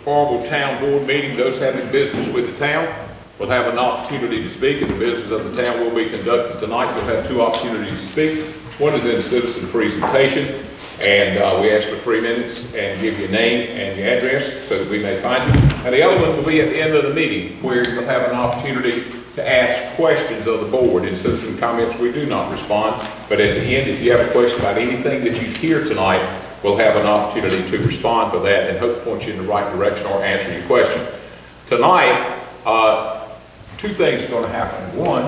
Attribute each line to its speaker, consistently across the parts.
Speaker 1: Farmville Town Board meeting. Those having business with the town will have an opportunity to speak, and the business of the town will be conducted tonight. You'll have two opportunities to speak. One is in citizen presentation, and we ask for 3 minutes and give your name and your address so that we may find you. And the other one will be at the end of the meeting, where you'll have an opportunity to ask questions of the board. In citizen comments, we do not respond, but at the end, if you have a question about anything that you hear tonight, we'll have an opportunity to respond to that and hope to point you in the right direction or answer your question. Tonight, 2 things are going to happen. One,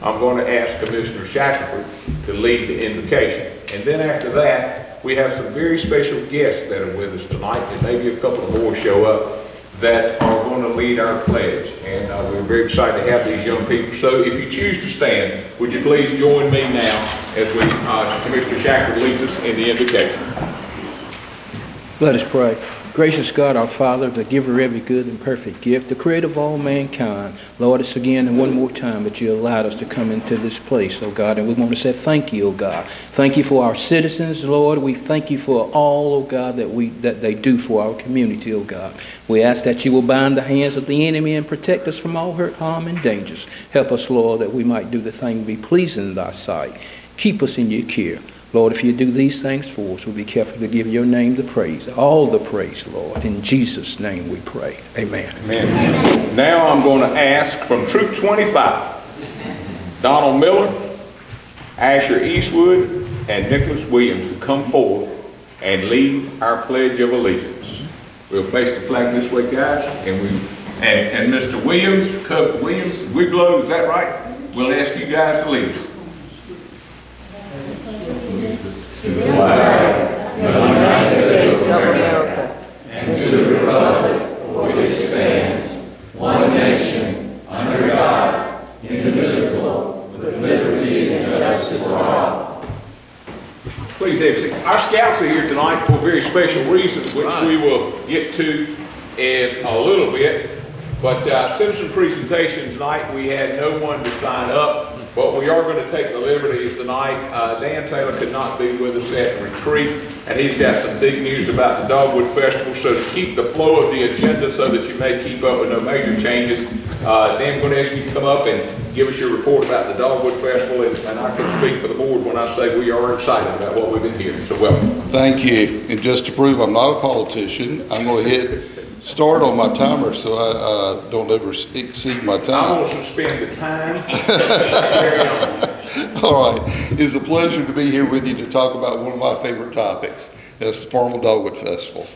Speaker 1: I'm going to ask Commissioner Shackelford to lead the invocation. And then after that, we have some very special guests that are with us tonight, and maybe a couple of more show up, that are going to lead our pledge. And we're very excited to have these young people. So if you choose to stand, would you please join me now as Commissioner Shackelford leads us in the invocation.
Speaker 2: Let us pray. Gracious God, our Father, the giver of every good and perfect gift, the creator of all mankind, Lord, it's again and one more time that you allowed us to come into this place, oh God, and we want to say thank you, oh God. Thank you for our citizens, Lord. We thank you for all, oh God, that they do for our community, oh God. We ask that you will bind the hands of the enemy and protect us from all hurt, harm, and dangers. Help us, Lord, that we might do the thing be pleasing in thy sight. Keep us in your care. Lord, if you do these things for us, we'll be careful to give your name the praise, all the praise, Lord. In Jesus' name we pray. Amen.
Speaker 1: Amen. Now I'm going to ask from Troop 25, Donald Miller, Asher Eastwood, and Nicholas Williams to come forward and lead our Pledge of Allegiance. We'll face the flag this way, guys, and Mr. Williams, Wiglow, is that right? We'll ask you guys to lead us.
Speaker 3: To the flag of the United States of America, and to the republic for which it stands, one nation, under God, indivisible, with liberty and justice for all.
Speaker 1: Please have a seat. Our scouts are here tonight for a very special reason, which we will get to in a little bit. But citizen presentation tonight, we had no one to sign up. But we are going to take the liberties tonight. Dan Taylor could not be with us at retreat, and he's got some big news about the Dogwood Festival. So to keep the flow of the agenda so that you may keep up with no major changes, Dan, I'm going to ask you to come up and give us your report about the Dogwood Festival, and I can speak for the board when I say we are excited about what we've been hearing. So welcome.
Speaker 4: Thank you. And just to prove I'm not a politician, I'm going to hit start on my timer so I don't ever exceed my time.
Speaker 1: I'm going to suspend the time.
Speaker 4: All right. It's a pleasure to be here with you to talk about one of my favorite topics. That's the Farmville Dogwood Festival.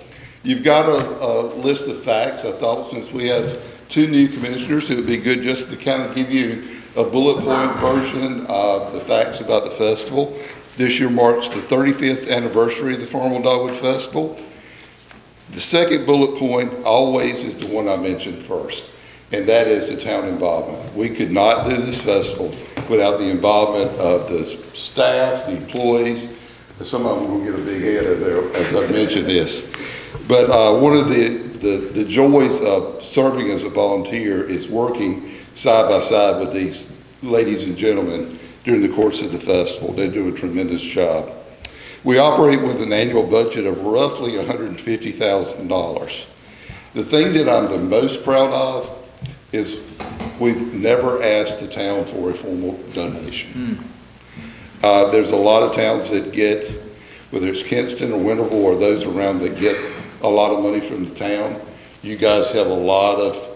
Speaker 4: You've got a list of facts. I thought since we have 2 new commissioners, it would be good just to kind of give you a bullet point version of the facts about the festival. This year marks the 35th anniversary of the Farmville Dogwood Festival. The second bullet point always is the one I mentioned first, and that is the town involvement. We could not do this festival without the involvement of the staff, the employees. Some of them will get a big head of there as I mention this. But one of the joys of serving as a volunteer is working side by side with these ladies and gentlemen during the course of the festival. They do a tremendous job. We operate with an annual budget of roughly $150,000. The thing that I'm the most proud of is we've never asked the town for a formal donation. There's a lot of towns that get, whether it's Kinston or Winterville or those around that get a lot of money from the town. You guys have a lot of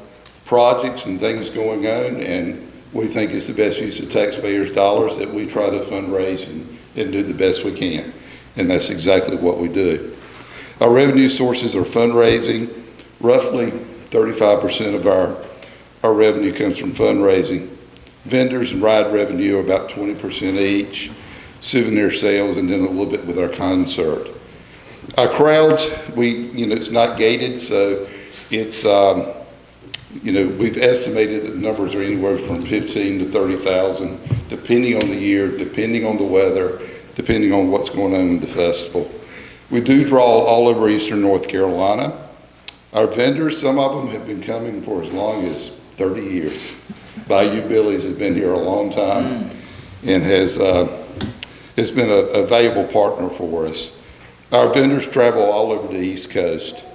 Speaker 4: projects and things going on, and we think it's the best use of taxpayers' dollars that we try to fundraise and do the best we can. And that's exactly what we do. Our revenue sources are fundraising. Roughly 35% of our revenue comes from fundraising. Vendors and ride revenue are about 20% each. Souvenir sales, and then a little bit with our concert. Our crowds, it's not gated, so it's, we've estimated that the numbers are anywhere from 15 to 30,000, depending on the year, depending on the weather, depending on what's going on in the festival. We do draw all over Eastern North Carolina. Our vendors, some of them have been coming for as long as 30 years. Bayou Billy's has been here a long time and has been a valuable partner for us. Our vendors travel all over the East Coast.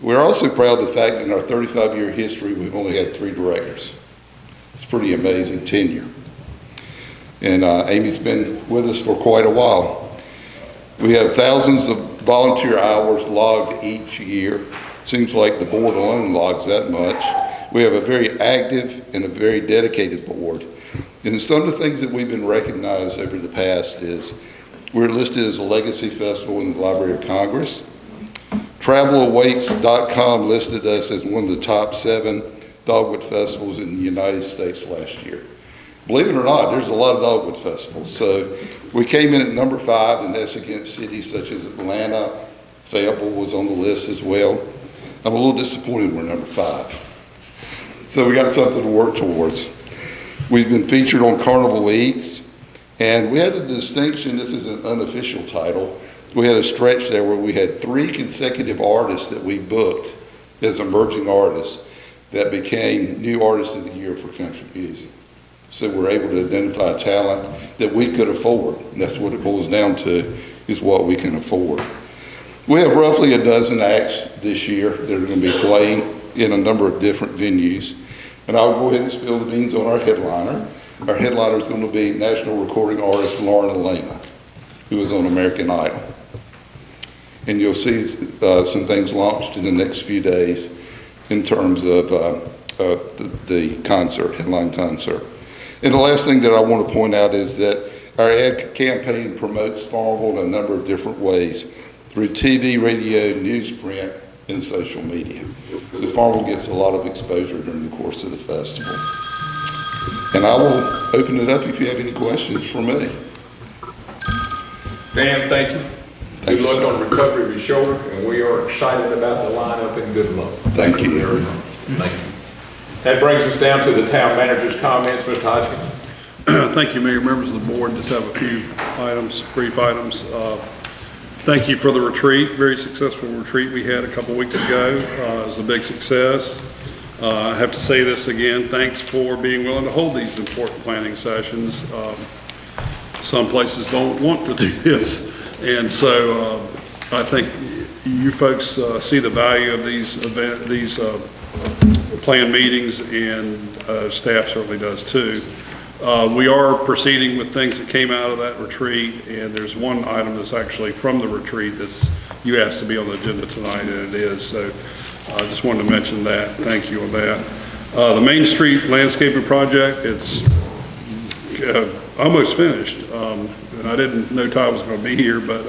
Speaker 4: We're also proud of the fact that in our 35-year history, we've only had 3 directors. It's pretty amazing tenure. And Amy's been with us for quite a while. We have thousands of volunteer hours logged each year. Seems like the board alone logs that much. We have a very active and a very dedicated board. And some of the things that we've been recognized over the past is we're listed as a legacy festival in the Library of Congress. TravelAwaits.com listed us as one of the top 7 dogwood festivals in the United States last year. Believe it or not, there's a lot of dogwood festivals. So we came in at number 5, and that's against cities such as Atlanta. Fayetteville was on the list as well. I'm a little disappointed we're number 5. So we got something to work towards. We've been featured on Carnival Eats, and we had a distinction. This is an unofficial title. We had a stretch there where we had 3 consecutive artists that we booked as emerging artists that became new artists of the year for country music. So we're able to identify talent that we could afford. And that's what it boils down to, is what we can afford. We have roughly a dozen acts this year that are going to be playing in a number of different venues. And I'll go ahead and spill the beans on our headliner. Our headliner is going to be national recording artist Lauren Elena, who is on American Idol. And you'll see some things launched in the next few days in terms of the concert, headline concert. And the last thing that I want to point out is that our ad campaign promotes Farmville in a number of different ways, through TV, radio, newsprint, and social media. So Farmville gets a lot of exposure during the course of the festival. And I will open it up if you have any questions for me.
Speaker 1: Dan, thank you. Good luck on the recovery of your shoulder, and we are excited about the lineup, and good luck.
Speaker 4: Thank you.
Speaker 1: Very much. Thank you. That brings us down to the town manager's comments, Mr. Hodgkin.
Speaker 5: Thank you, Mayor, members of the board. Just have a few items, brief items. Thank you for the retreat, very successful retreat we had a couple weeks ago. It was a big success. I have to say this again, thanks for being willing to hold these important planning sessions. Some places don't want to do this, and so I think you folks see the value of these planned meetings, and staff certainly does too. We are proceeding with things that came out of that retreat, and there's one item that's actually from the retreat that's you asked to be on the agenda tonight, and it is. So I just wanted to mention that. Thank you on that. The Main Street landscaping project, it's almost finished. And I didn't know Todd was going to be here, but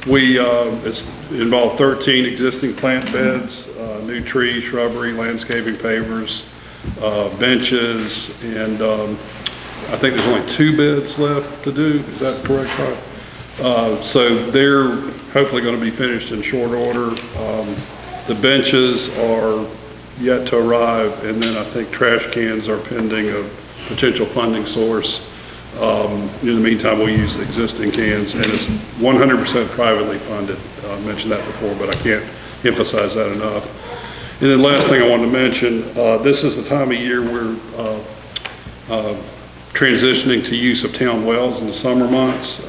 Speaker 5: it's involved 13 existing plant beds, new tree, shrubbery, landscaping pavers, benches, and I think there's only 2 beds left to do. Is that correct, Todd? So they're hopefully going to be finished in short order. The benches are yet to arrive, and then I think trash cans are pending a potential funding source. In the meantime, we'll use the existing cans, and it's 100% privately funded. I mentioned that before, but I can't emphasize that enough. And then last thing I wanted to mention, this is the time of year we're transitioning to use of town wells in the summer months,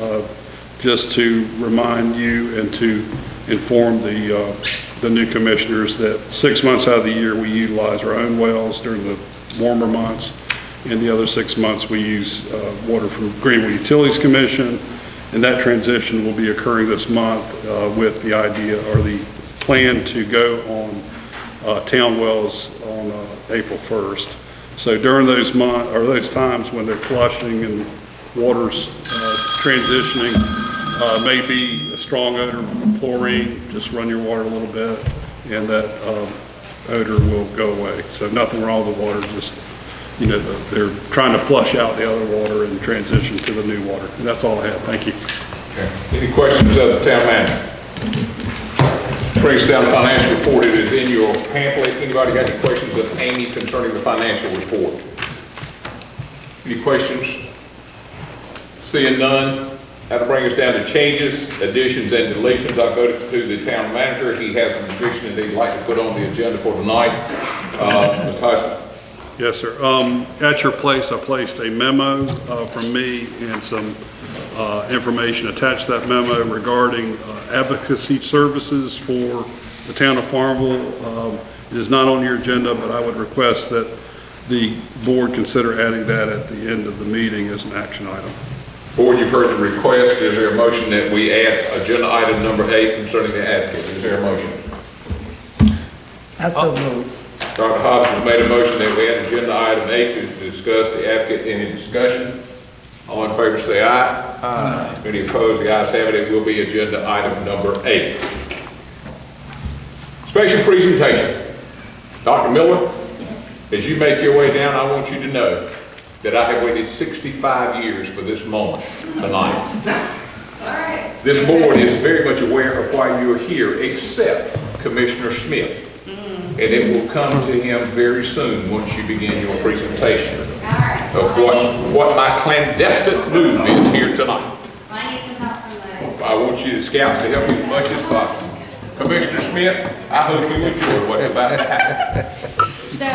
Speaker 5: just to remind you and to inform the new commissioners that 6 months out of the year we utilize our own wells during the warmer months. In the other 6 months, we use water from Greenwood Utilities Commission, and that transition will be occurring this month with the idea or the plan to go on town wells on April 1st. So during those times when they're flushing and water's transitioning, may be a strong odor of chlorine. Just run your water a little bit, and that odor will go away. So nothing wrong with the water, just they're trying to flush out the other water and transition to the new water. And that's all I have. Thank you.
Speaker 1: Okay. Any questions of the town manager? Brings down the financial report. It is in your pamphlet. Anybody got any questions of Amy concerning the financial report? Any questions? Seeing none, that'll bring us down to changes, additions, and deletions. I'll go to the town manager. He has an addition that he'd like to put on the agenda for tonight. Mr. Hodgson.
Speaker 5: Yes, sir. At your place, I placed a memo from me and some information attached to that memo regarding advocacy services for the town of Farmville. It is not on your agenda, but I would request that the board consider adding that at the end of the meeting as an action item.
Speaker 1: Board, you've heard the request. Is there a motion that we add agenda item number 8 concerning the advocate? Is there a motion?
Speaker 3: I so move.
Speaker 1: Dr. Hobbs has made a motion that we add agenda item 8 to discuss the advocate. Any discussion? All in favor say aye. Aye. Any opposed? The ayes have it. It will be agenda item number 8. Special presentation. Dr. Miller, as you make your way down, I want you to know that I have waited 65 years for this moment tonight. This board is very much aware of why you are here, except Commissioner Smith. And it will come to him very soon once you begin your presentation of what my clandestine move is here tonight.
Speaker 6: I need some help from
Speaker 1: I want you to scouts to help you as much as possible. Commissioner Smith, I hope you enjoy what's about to happen.
Speaker 6: So,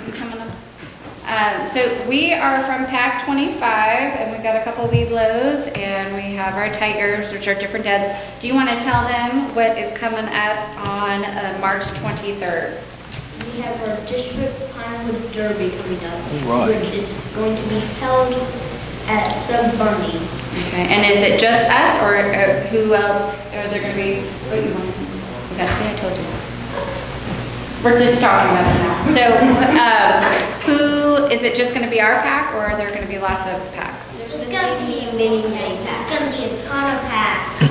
Speaker 6: you coming up? So we are from PAC 25, and we've got a couple of Weeblos, and we have our Tigers, which are different dads. Do you want to tell them what is coming up on March 23rd?
Speaker 7: We have our district Pinewood Derby coming up,
Speaker 2: Right.
Speaker 7: which is going to be held at Sub Bundy.
Speaker 6: Okay, and is it just us, or who else are there going to be? What do you want? Okay, see, I told you. We're just talking about it now. So, who, is it just going to be our pack, or are there going to be lots of packs?
Speaker 7: There's going to be many packs. There's going to be a ton of packs.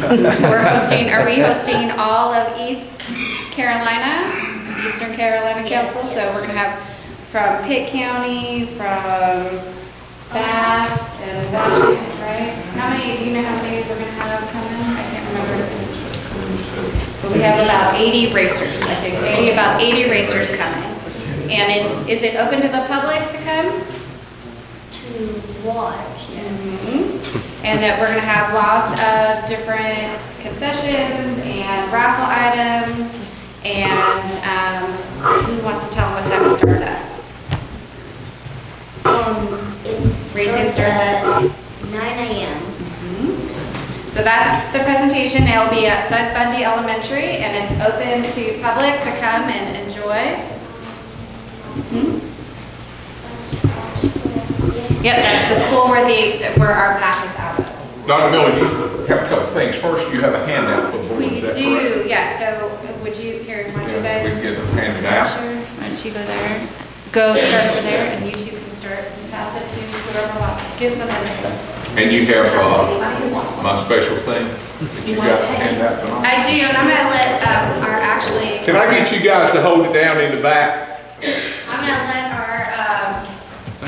Speaker 6: Are we hosting all of East Carolina, Eastern Carolina Council? So we're going to have from Pitt County, from Bath, and Washington, right? How many, do you know how many we're going to have coming? I can't remember. But we have about 80 racers, I think, about 80 racers coming. And is it open to the public to come?
Speaker 7: To watch, yes.
Speaker 6: And that we're going to have lots of different concessions and raffle items. And who wants to tell them what time it starts at? Racing starts at
Speaker 7: 9 a.m.
Speaker 6: So that's the presentation. It'll be at Sud Bundy Elementary, and it's open to public to come and enjoy. Yep, that's the school where our pack is out of.
Speaker 1: Dr. Miller, you have a couple things. First, you have a handout for the board.
Speaker 6: We
Speaker 1: Is that correct?
Speaker 6: do, yeah. So would you, here, one of you
Speaker 1: Yeah,
Speaker 6: guys?
Speaker 1: we can get it handed out.
Speaker 6: Sure. Why don't you go there? Go start over there, and you two can start and pass it to whoever wants. Give somebody this.
Speaker 1: And you have my special thing that you got to hand out tonight.
Speaker 6: I do, and I'm gonna let our actually.
Speaker 1: Can I get you guys to hold it down in the back?
Speaker 6: I'm gonna let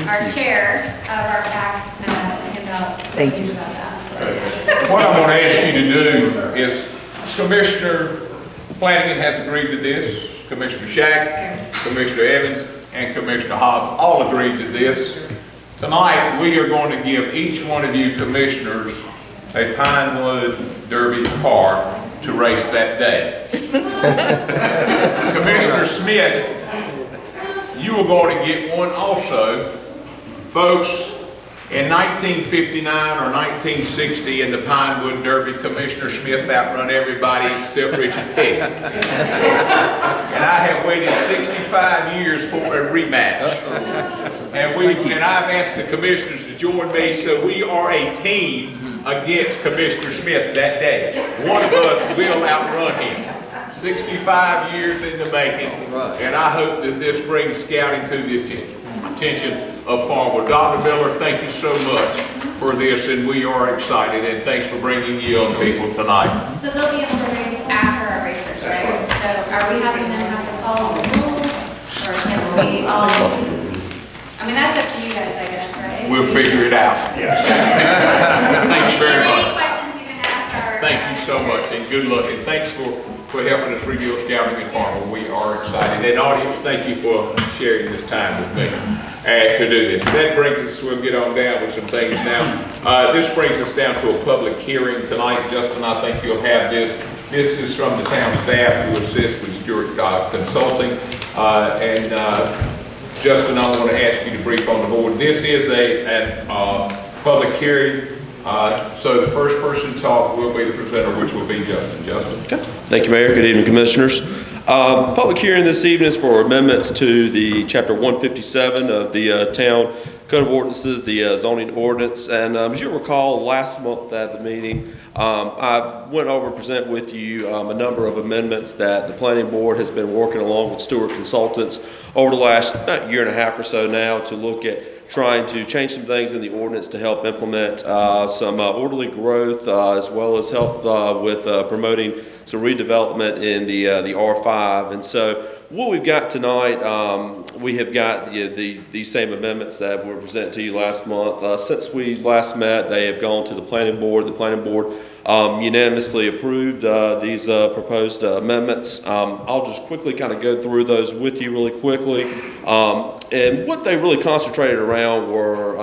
Speaker 6: our chair of our pack hand out.
Speaker 3: Thank you.
Speaker 6: He's about to ask for it.
Speaker 1: What I'm going to ask you to do is, Commissioner Flanagan has agreed to this, Commissioner Shack, Commissioner Evans, and Commissioner Hobbs all agreed to this. Tonight, we are going to give each one of you commissioners a Pinewood Derby car to race that day. Commissioner Smith, you are going to get one also. Folks, in 1959 or 1960 in the Pinewood Derby, Commissioner Smith outrun everybody except Richard Petty. And I have waited 65 years for a rematch. And I've asked the commissioners to join me, so we are a team against Commissioner Smith that day. One of us will outrun him. 65 years in the making, and I hope that this brings scouting to the attention of Farmville. Dr. Miller, thank you so much for this, and we are excited, and thanks for bringing young people tonight.
Speaker 6: So they'll be able to race after our racers, right? So are we having them have to follow the rules, or can we all? I mean, that's up to you guys, I guess, right?
Speaker 1: We'll figure it out. Thank you very
Speaker 6: If you have any
Speaker 1: much.
Speaker 6: questions, you can ask our.
Speaker 1: Thank you so much, and good luck, and thanks for helping us reveal scouting in Farmville. We are excited. And audience, thank you for sharing this time with me to do this. That brings us, we'll get on down with some things now. This brings us down to a public hearing tonight. Justin, I think you'll have this. This is from the town staff to assist with Stewart Consulting. Justin, I want to ask you to brief on the board. This is a public hearing. So the first person to talk will be the presenter, which will be Justin. Justin.
Speaker 8: Thank you, Mayor. Good evening, Commissioners. Public hearing this evening is for amendments to the Chapter 157 of the Town Code of Ordinances, the zoning ordinance. And as you recall, last month at the meeting, I went over and present with you a number of amendments that the Planning Board has been working along with Stewart Consultants over the last year and a half or so now to look at trying to change some things in the ordinance to help implement some orderly growth as well as help with promoting some redevelopment in the R5. And so what we've got tonight, we have got these same amendments that were presented to you last month. Since we last met, they have gone to the Planning Board. The Planning Board unanimously approved these proposed amendments. I'll just quickly kind of go through those with you really quickly. And what they really concentrated around were,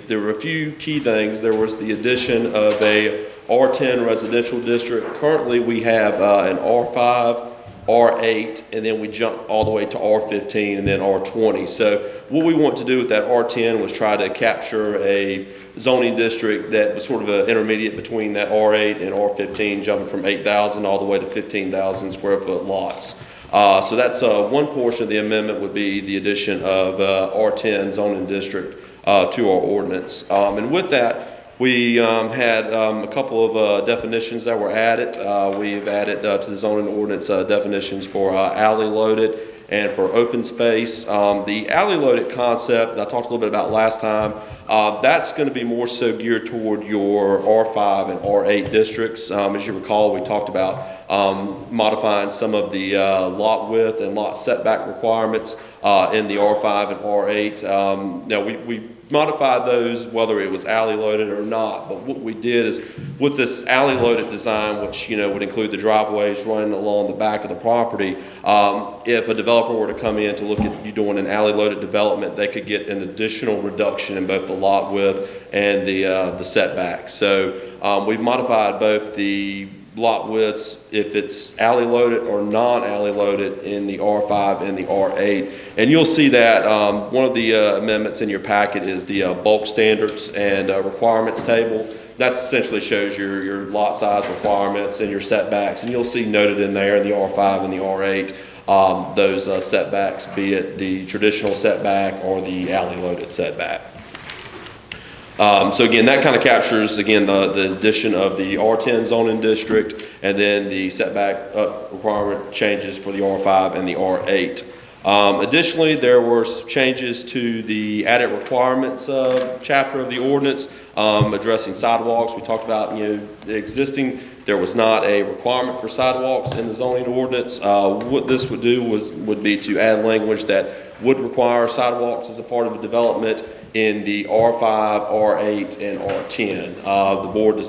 Speaker 8: there were a few key things. There was the addition of a R10 residential district. Currently we have an R5, R8, and then we jump all the way to R15 and then R20. So what we want to do with that R10 was try to capture a zoning district that was sort of an intermediate between that R8 and R15, jumping from 8,000 all the way to 15,000 square foot lots. So that's one portion of the amendment would be the addition of R10 zoning district to our ordinance. And with that, we had a couple of definitions that were added. We've added to the zoning ordinance definitions for alley loaded and for open space. The alley loaded concept that I talked a little bit about last time, that's going to be more so geared toward your R5 and R8 districts. As you recall, we talked about modifying some of the lot width and lot setback requirements in the R5 and R8. Now we modified those whether it was alley loaded or not, but what we did is with this alley loaded design, which would include the driveways running along the back of the property, if a developer were to come in to look at you doing an alley loaded development, they could get an additional reduction in both the lot width and the setback. So we've modified both the lot widths if it's alley loaded or non-alley loaded in the R5 and the R8. And you'll see that one of the amendments in your packet is the bulk standards and requirements table. That essentially shows your lot size requirements and your setbacks, and you'll see noted in there in the R5 and the R8 those setbacks, be it the traditional setback or the alley loaded setback. So again, that kind of captures, again, the addition of the R10 zoning district and then the setback requirement changes for the R5 and the R8. Additionally, there were changes to the added requirements chapter of the ordinance addressing sidewalks. We talked about, existing, there was not a requirement for sidewalks in the zoning ordinance. What this would do would be to add language that would require sidewalks as a part of a development in the R5, R8, and R10.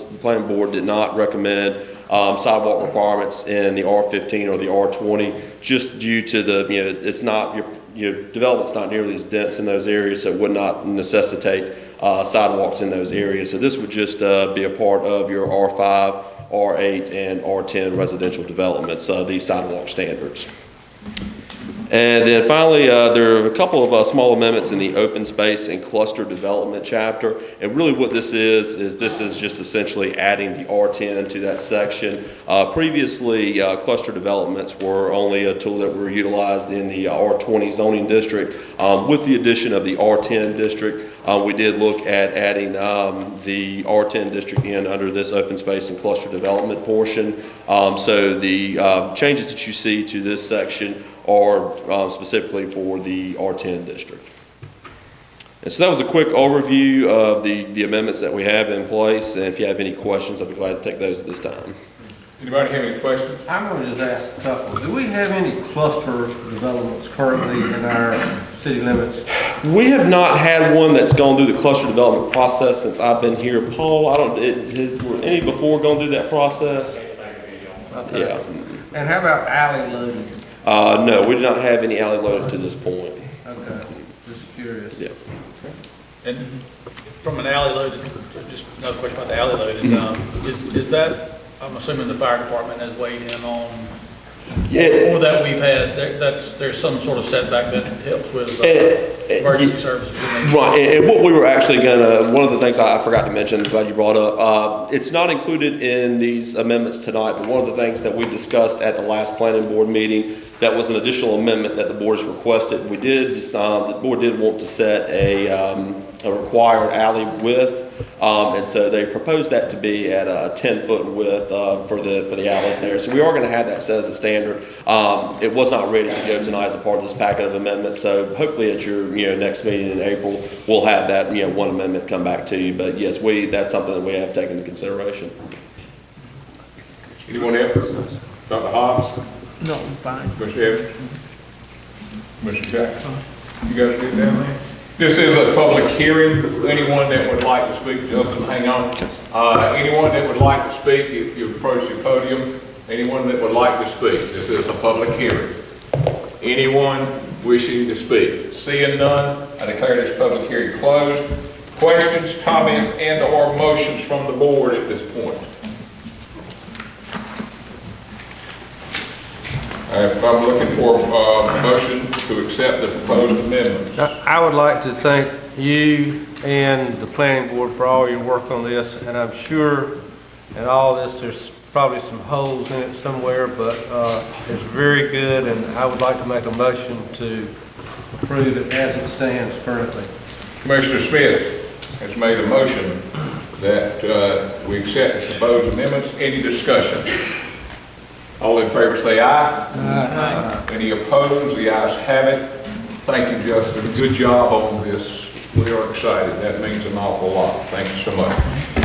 Speaker 8: The planning board did not recommend sidewalk requirements in the R15 or the R20, just due to the, it's not, your development's not nearly as dense in those areas, so it would not necessitate sidewalks in those areas. So this would just be a part of your R5, R8, and R10 residential developments, these sidewalk standards. And then finally, there are a couple of small amendments in the open space and cluster development chapter. And really what this is this is just essentially adding the R10 to that section. Previously, cluster developments were only a tool that were utilized in the R20 zoning district. With the addition of the R10 district, we did look at adding the R10 district in under this open space and cluster development portion. So the changes that you see to this section are specifically for the R10 district. And so that was a quick overview of the amendments that we have in place. And if you have any questions, I'll be glad to take those at this time.
Speaker 1: Anybody have any questions?
Speaker 3: I'm going to just ask a couple. Do we have any cluster developments currently in our city limits?
Speaker 8: We have not had one that's gone through the cluster development process since I've been here. Paul, were any before going through that process?
Speaker 3: Okay.
Speaker 8: Yeah.
Speaker 3: And how about alley loaded?
Speaker 8: No, we do not have any alley loaded to this point.
Speaker 3: Okay, just curious.
Speaker 8: Yeah.
Speaker 9: And from an alley loaded, just another question about the alley loaded, is that, I'm assuming the fire department has weighed in on Or that we've had, there's some sort of setback that helps with emergency services.
Speaker 8: Right, and what we were actually one of the things I forgot to mention, glad you brought up, it's not included in these amendments tonight, but one of the things that we discussed at the last planning board meeting, that was an additional amendment that the board has requested. We did decide, the board did want to set a required alley width, and so they proposed that to be at a 10-foot width for the alleys there. So we are going to have that set as a standard. It was not ready to go tonight as a part of this packet of amendments. So hopefully at your next meeting in April, we'll have that one amendment come back to you. But yes, that's something that we have taken into consideration.
Speaker 1: Anyone else? Dr. Hobbs?
Speaker 2: No, I'm fine.
Speaker 1: Mr. Evans? Mr. Jackson? You guys get down there? This is a public hearing. Anyone that would like to speak, Justin, hang on. Anyone that would like to speak, if you approach the podium, anyone that would like to speak, this is a public hearing. Anyone wishing to speak? Seeing none, I declare this public hearing closed. Questions, comments, and/or motions from the board at this point? I'm looking for a motion to accept the proposed amendments.
Speaker 10: I would like to thank you and the planning board for all your work on this, and I'm sure in all this there's probably some holes in it somewhere, but it's very good, and I would like to make a motion to approve it as it stands currently.
Speaker 1: Commissioner Smith has made a motion that we accept the proposed amendments. Any discussion? All in favor say aye. Aye. Any opposed? The ayes have it. Thank you, Justin. Good job on this. We are excited. That means an awful lot. Thank you so much.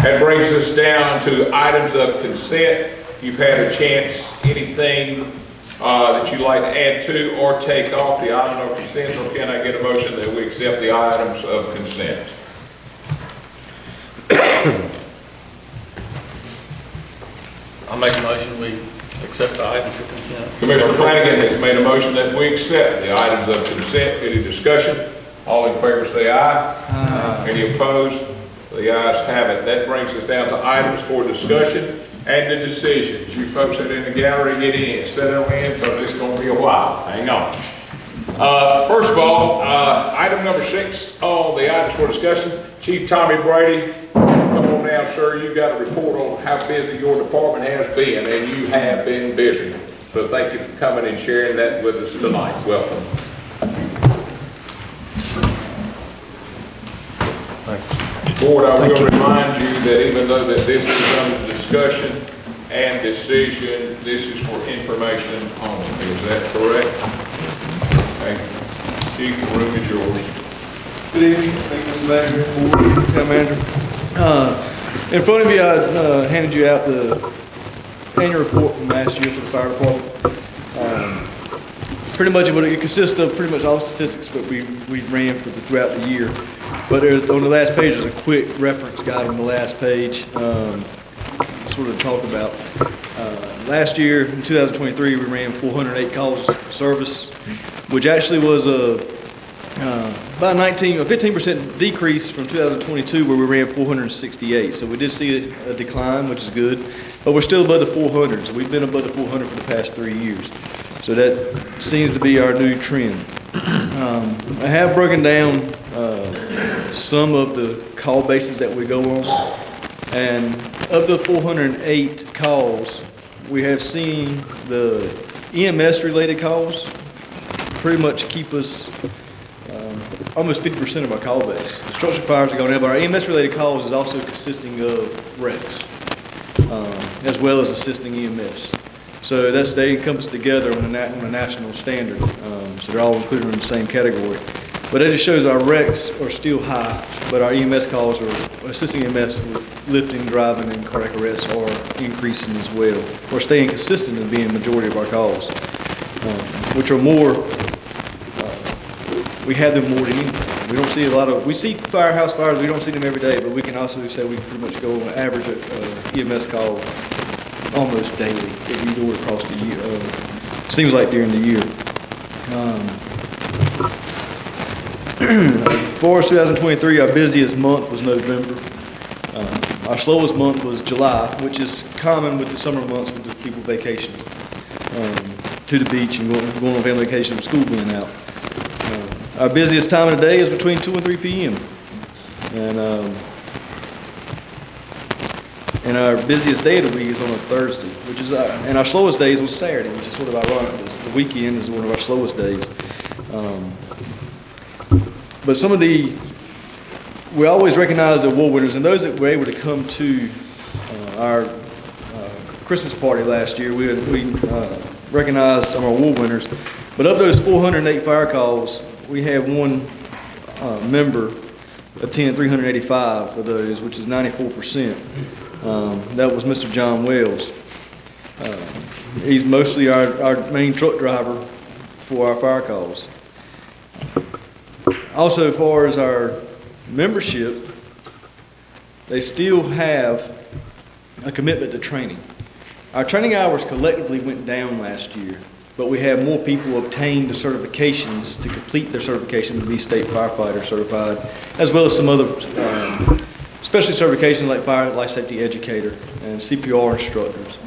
Speaker 1: That brings us down to items of consent. You've had a chance. Anything that you'd like to add to or take off the item of consent? So can I get a motion that we accept the items of consent?
Speaker 9: I'll make a motion, we accept the items for consent.
Speaker 1: Commissioner Flanagan has made a motion that we accept the items of consent. Any discussion? All in favor say aye. Aye. Any opposed? The ayes have it. That brings us down to items for discussion and the decisions. You folks that are in the gallery, get in. Settle in, because it's going to be a while. Hang on. First of all, item number 6 on the items for discussion. Chief Tommy Brady, come on down, sir. You got a report on how busy your department has been, and you have been busy. So thank you for coming and sharing that with us tonight. Welcome. Board, I will remind you that even though that this is under discussion and decision, this is for information only. Is that correct? Thank you. Chief, the room is yours.
Speaker 11: Good evening. Thank you, Mr. Manager, Board, Town Manager. In front of you, I handed you out the annual report from last year for the fire department. Pretty much what it consists of, pretty much all the statistics that we ran throughout the year. But on the last page, there's a quick reference guide on the last page, sort of talk about. Last year, in 2023, we ran 408 calls for service, which actually was about a 15% decrease from 2022, where we ran 468. So we did see a decline, which is good, but we're still above the 400s. We've been above the 400 for the past 3 years. So that seems to be our new trend. I have broken down some of the call bases that we go on, and of the 408 calls, we have seen the EMS related calls pretty much keep us almost 50% of our call base. Construction fires are going down, but our EMS related calls is also consisting of wrecks, as well as assisting EMS. So they encompass together on a national standard. So they're all included in the same category. But it just shows our wrecks are still high, but our EMS calls are assisting EMS with lifting, driving, and cardiac arrest are increasing as well. We're staying consistent in being the majority of our calls, which are more, we have them more than anything. We don't see we see firehouse fires, we don't see them every day, but we can also say we pretty much go on average EMS calls almost daily if you do it across the year. Seems like during the year. For 2023, our busiest month was November. Our slowest month was July, which is common with the summer months with the people vacationing. to the beach and going on family vacation with school being out. Our busiest time of the day is between 2 and 3 p.m. And our busiest day of the week is on a Thursday, and our slowest day is on Saturday, which is sort of ironic. The weekend is one of our slowest days. But we always recognize the award winners, and those that were able to come to our Christmas party last year, we recognized some of our award winners. But of those 408 fire calls, we had one member attend 385 of those, which is 94%. That was Mr. John Wells. He's mostly our main truck driver for our fire calls. Also, as far as our membership, they still have a commitment to training. Our training hours collectively went down last year, but we had more people obtain the certifications to complete their certification to be state firefighter certified, as well as some other specialty certifications like fire life safety educator and CPR instructors.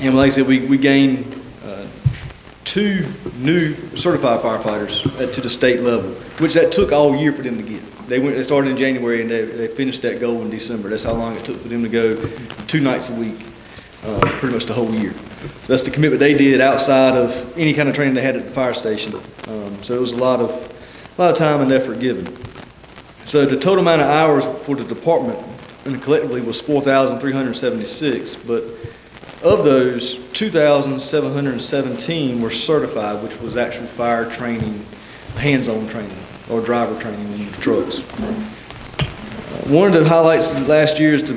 Speaker 11: And like I said, we gained 2 new certified firefighters to the state level, which that took all year for them to get. They started in January and they finished that goal in December. That's how long it took for them to go 2 nights a week, pretty much the whole year. That's the commitment they did outside of any kind of training they had at the fire station. So it was a lot of time and effort given. So the total amount of hours for the department and collectively was 4,376, but of those, 2,717 were certified, which was actual fire training, hands-on training, or driver training in the trucks. One of the highlights of last year is the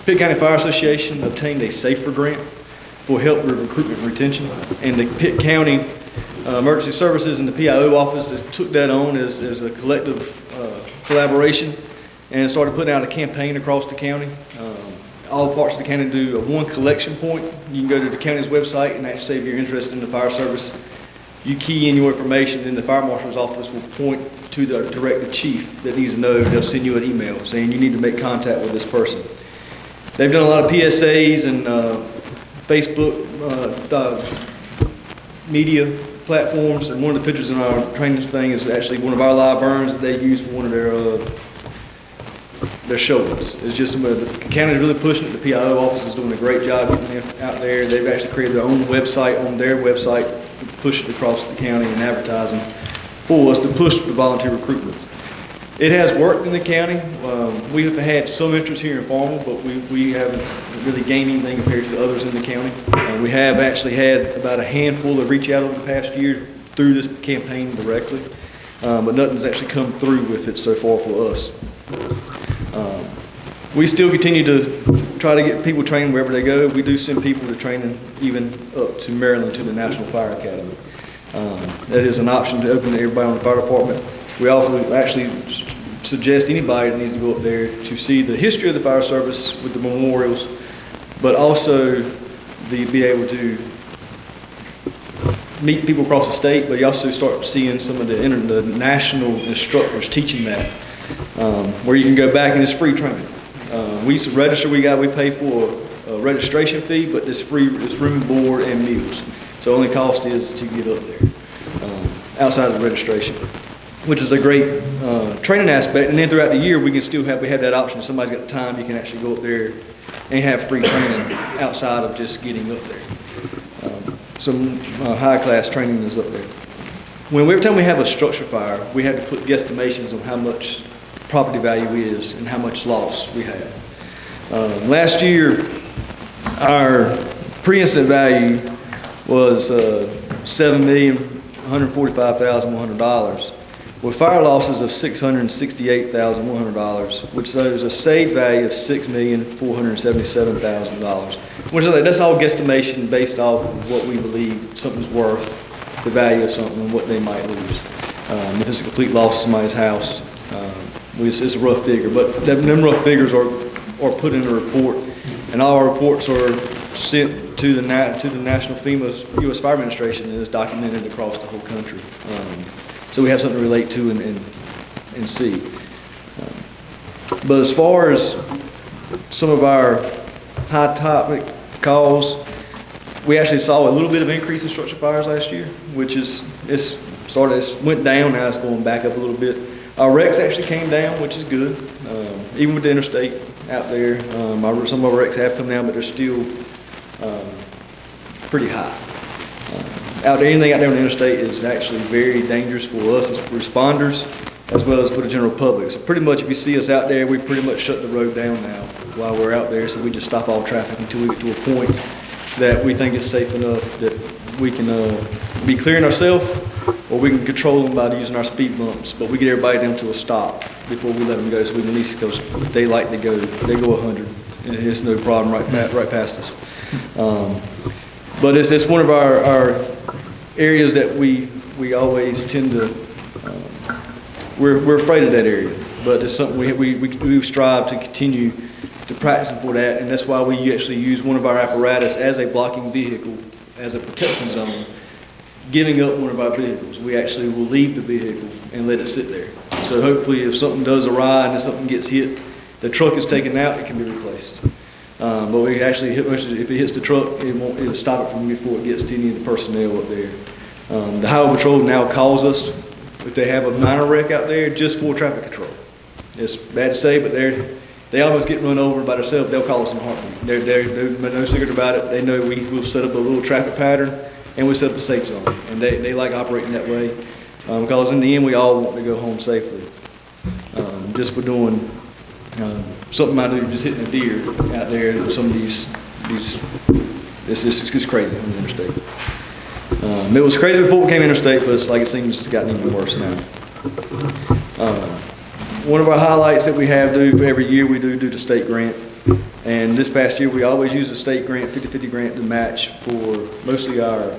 Speaker 11: Pitt County Fire Association obtained a SAFER grant for help with recruitment and retention, and the Pitt County Emergency Services and the PIO office took that on as a collective collaboration and started putting out a campaign across the county. All parts of the county do one collection point. You can go to the county's website and actually say if you're interested in the fire service, you key in your information and the fire marshal's office will point to the directed chief that needs to know. They'll send you an email saying you need to make contact with this person. They've done a lot of PSAs and Facebook media platforms, and one of the pictures in our training thing is actually one of our live burns that they use for one of their shows. It's just the county's really pushing it. The PIO office is doing a great job getting it out there. They've actually created their own website on their website to push it across the county and advertising for us to push for volunteer recruitments. It has worked in the county. We have had some interest here in Farmville, but we haven't really gained anything compared to the others in the county. We have actually had about a handful that reach out over the past year through this campaign directly, but nothing's actually come through with it so far for us. We still continue to try to get people trained wherever they go. We do send people to training even up to Maryland to the National Fire Academy. That is an option to open to everybody on the fire department. We also actually suggest anybody that needs to go up there to see the history of the fire service with the memorials, but also be able to meet people across the state, but you also start seeing some of the national instructors teaching that, where you can go back and it's free training. We used to register, we pay for a registration fee, but it's free, it's room, board, and meals. So only cost is to get up there, outside of the registration, which is a great training aspect. And then throughout the year, we have that option. If somebody's got the time, you can actually go up there and have free training outside of just getting up there. Some high-class training is up there. Every time we have a structure fire, we have to put guesstimations on how much property value is and how much loss we have. Last year, our pre-incident value was $7,145,100, with fire losses of $668,100, which shows a saved value of $6,477,000. Which that's all guesstimation based off of what we believe something's worth, the value of something, and what they might lose. If it's a complete loss of somebody's house, it's a rough figure. But them rough figures are put in a report, and all our reports are sent to the National FEMA U.S. Fire Administration, and is documented across the whole country. So we have something to relate to and see. But as far as some of our high topic calls, We actually saw a little bit of increase in structure fires last year, which went down, now it's going back up a little bit. Our wrecks actually came down, which is good. Even with the interstate out there, some of our wrecks have come down, but they're still pretty high. Out there, anything out there on the interstate is actually very dangerous for us as responders, as well as for the general public. So pretty much if you see us out there, we pretty much shut the road down now while we're out there. So we just stop all traffic until we get to a point that we think it's safe enough that we can be clearing ourselves, or we can control them by using our speed bumps. But we get everybody down to a stop before we let them go, so we can at least go. They like to go. They go 100, and it's no problem right past us. But it's one of our areas that we always tend to. We're afraid of that area, but it's something we strive to continue to practice for that, and that's why we actually use one of our apparatus as a blocking vehicle, as a protection zone, giving up one of our vehicles. We actually will leave the vehicle and let it sit there. So hopefully if something does awry and if something gets hit, the truck is taken out, it can be replaced. But we actually, if it hits the truck, it'll stop it from before it gets to any of the personnel up there. The Highway Patrol now calls us if they have a minor wreck out there just for traffic control. It's bad to say, but they almost get run over by themselves. They'll call us in a heartbeat. There's no secret about it. They know we'll set up a little traffic pattern and we set up a safe zone. And they like operating that way because in the end, we all want to go home safely. Just for doing something I do, just hitting a deer out there, some of these it's crazy on the interstate. It was crazy before we came interstate, but it's like it seems it's gotten even worse now. One of our highlights that we have every year, we do the state grant. And this past year, we always use the state grant, 50/50 grant to match for mostly our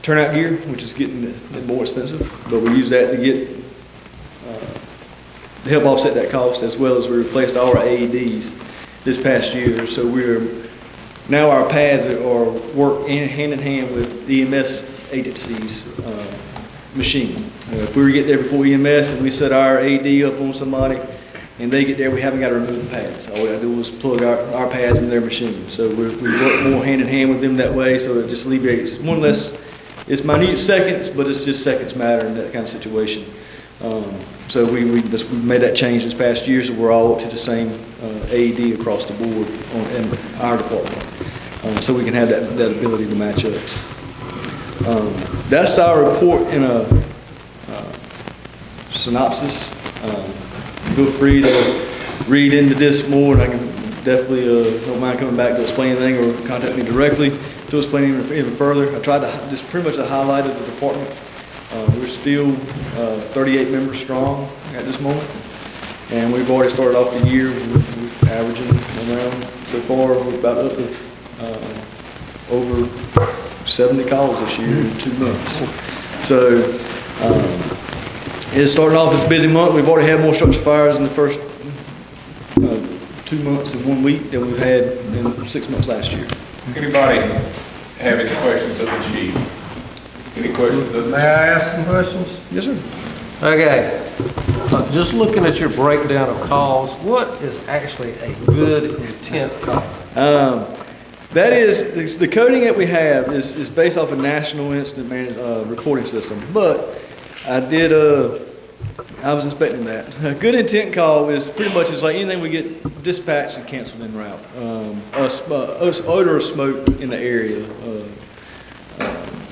Speaker 11: turnout gear, which is getting more expensive. But we use that to help offset that cost, as well as we replaced all our AEDs this past year. So now our pads work hand in hand with the EMS agency's machine. If we get there before EMS and we set our AED up on somebody and they get there, we haven't got to remove the pads. All we got to do is plug our pads in their machine. So we work more hand in hand with them that way, so it just alleviates one less. It's minute seconds, but it's just seconds matter in that kind of situation. So we made that change this past year, so we're all up to the same AED across the board in our department, so we can have that ability to match up. That's our report in a synopsis. Feel free to read into this more, and I can definitely don't mind coming back to explain anything or contact me directly to explain even further. I tried to just pretty much highlight the department. We're still 38 members strong at this moment, and we've already started off the year. We're averaging around, so far, we're about up to over 70 calls this year in 2 months. So it started off as a busy month. We've already had more structure fires in the first 2 months in 1 week than we've had in 6 months last year.
Speaker 1: Anybody have any questions of the chief? Any questions of the chief?
Speaker 10: May I ask some questions?
Speaker 11: Yes, sir.
Speaker 10: Okay. Just looking at your breakdown of calls, what is actually a good intent call?
Speaker 11: That is, the coding that we have is based off a national incident reporting system. But I was inspecting that. A good intent call is pretty much it's like anything we get dispatched and canceled en route. Odor of smoke in the area.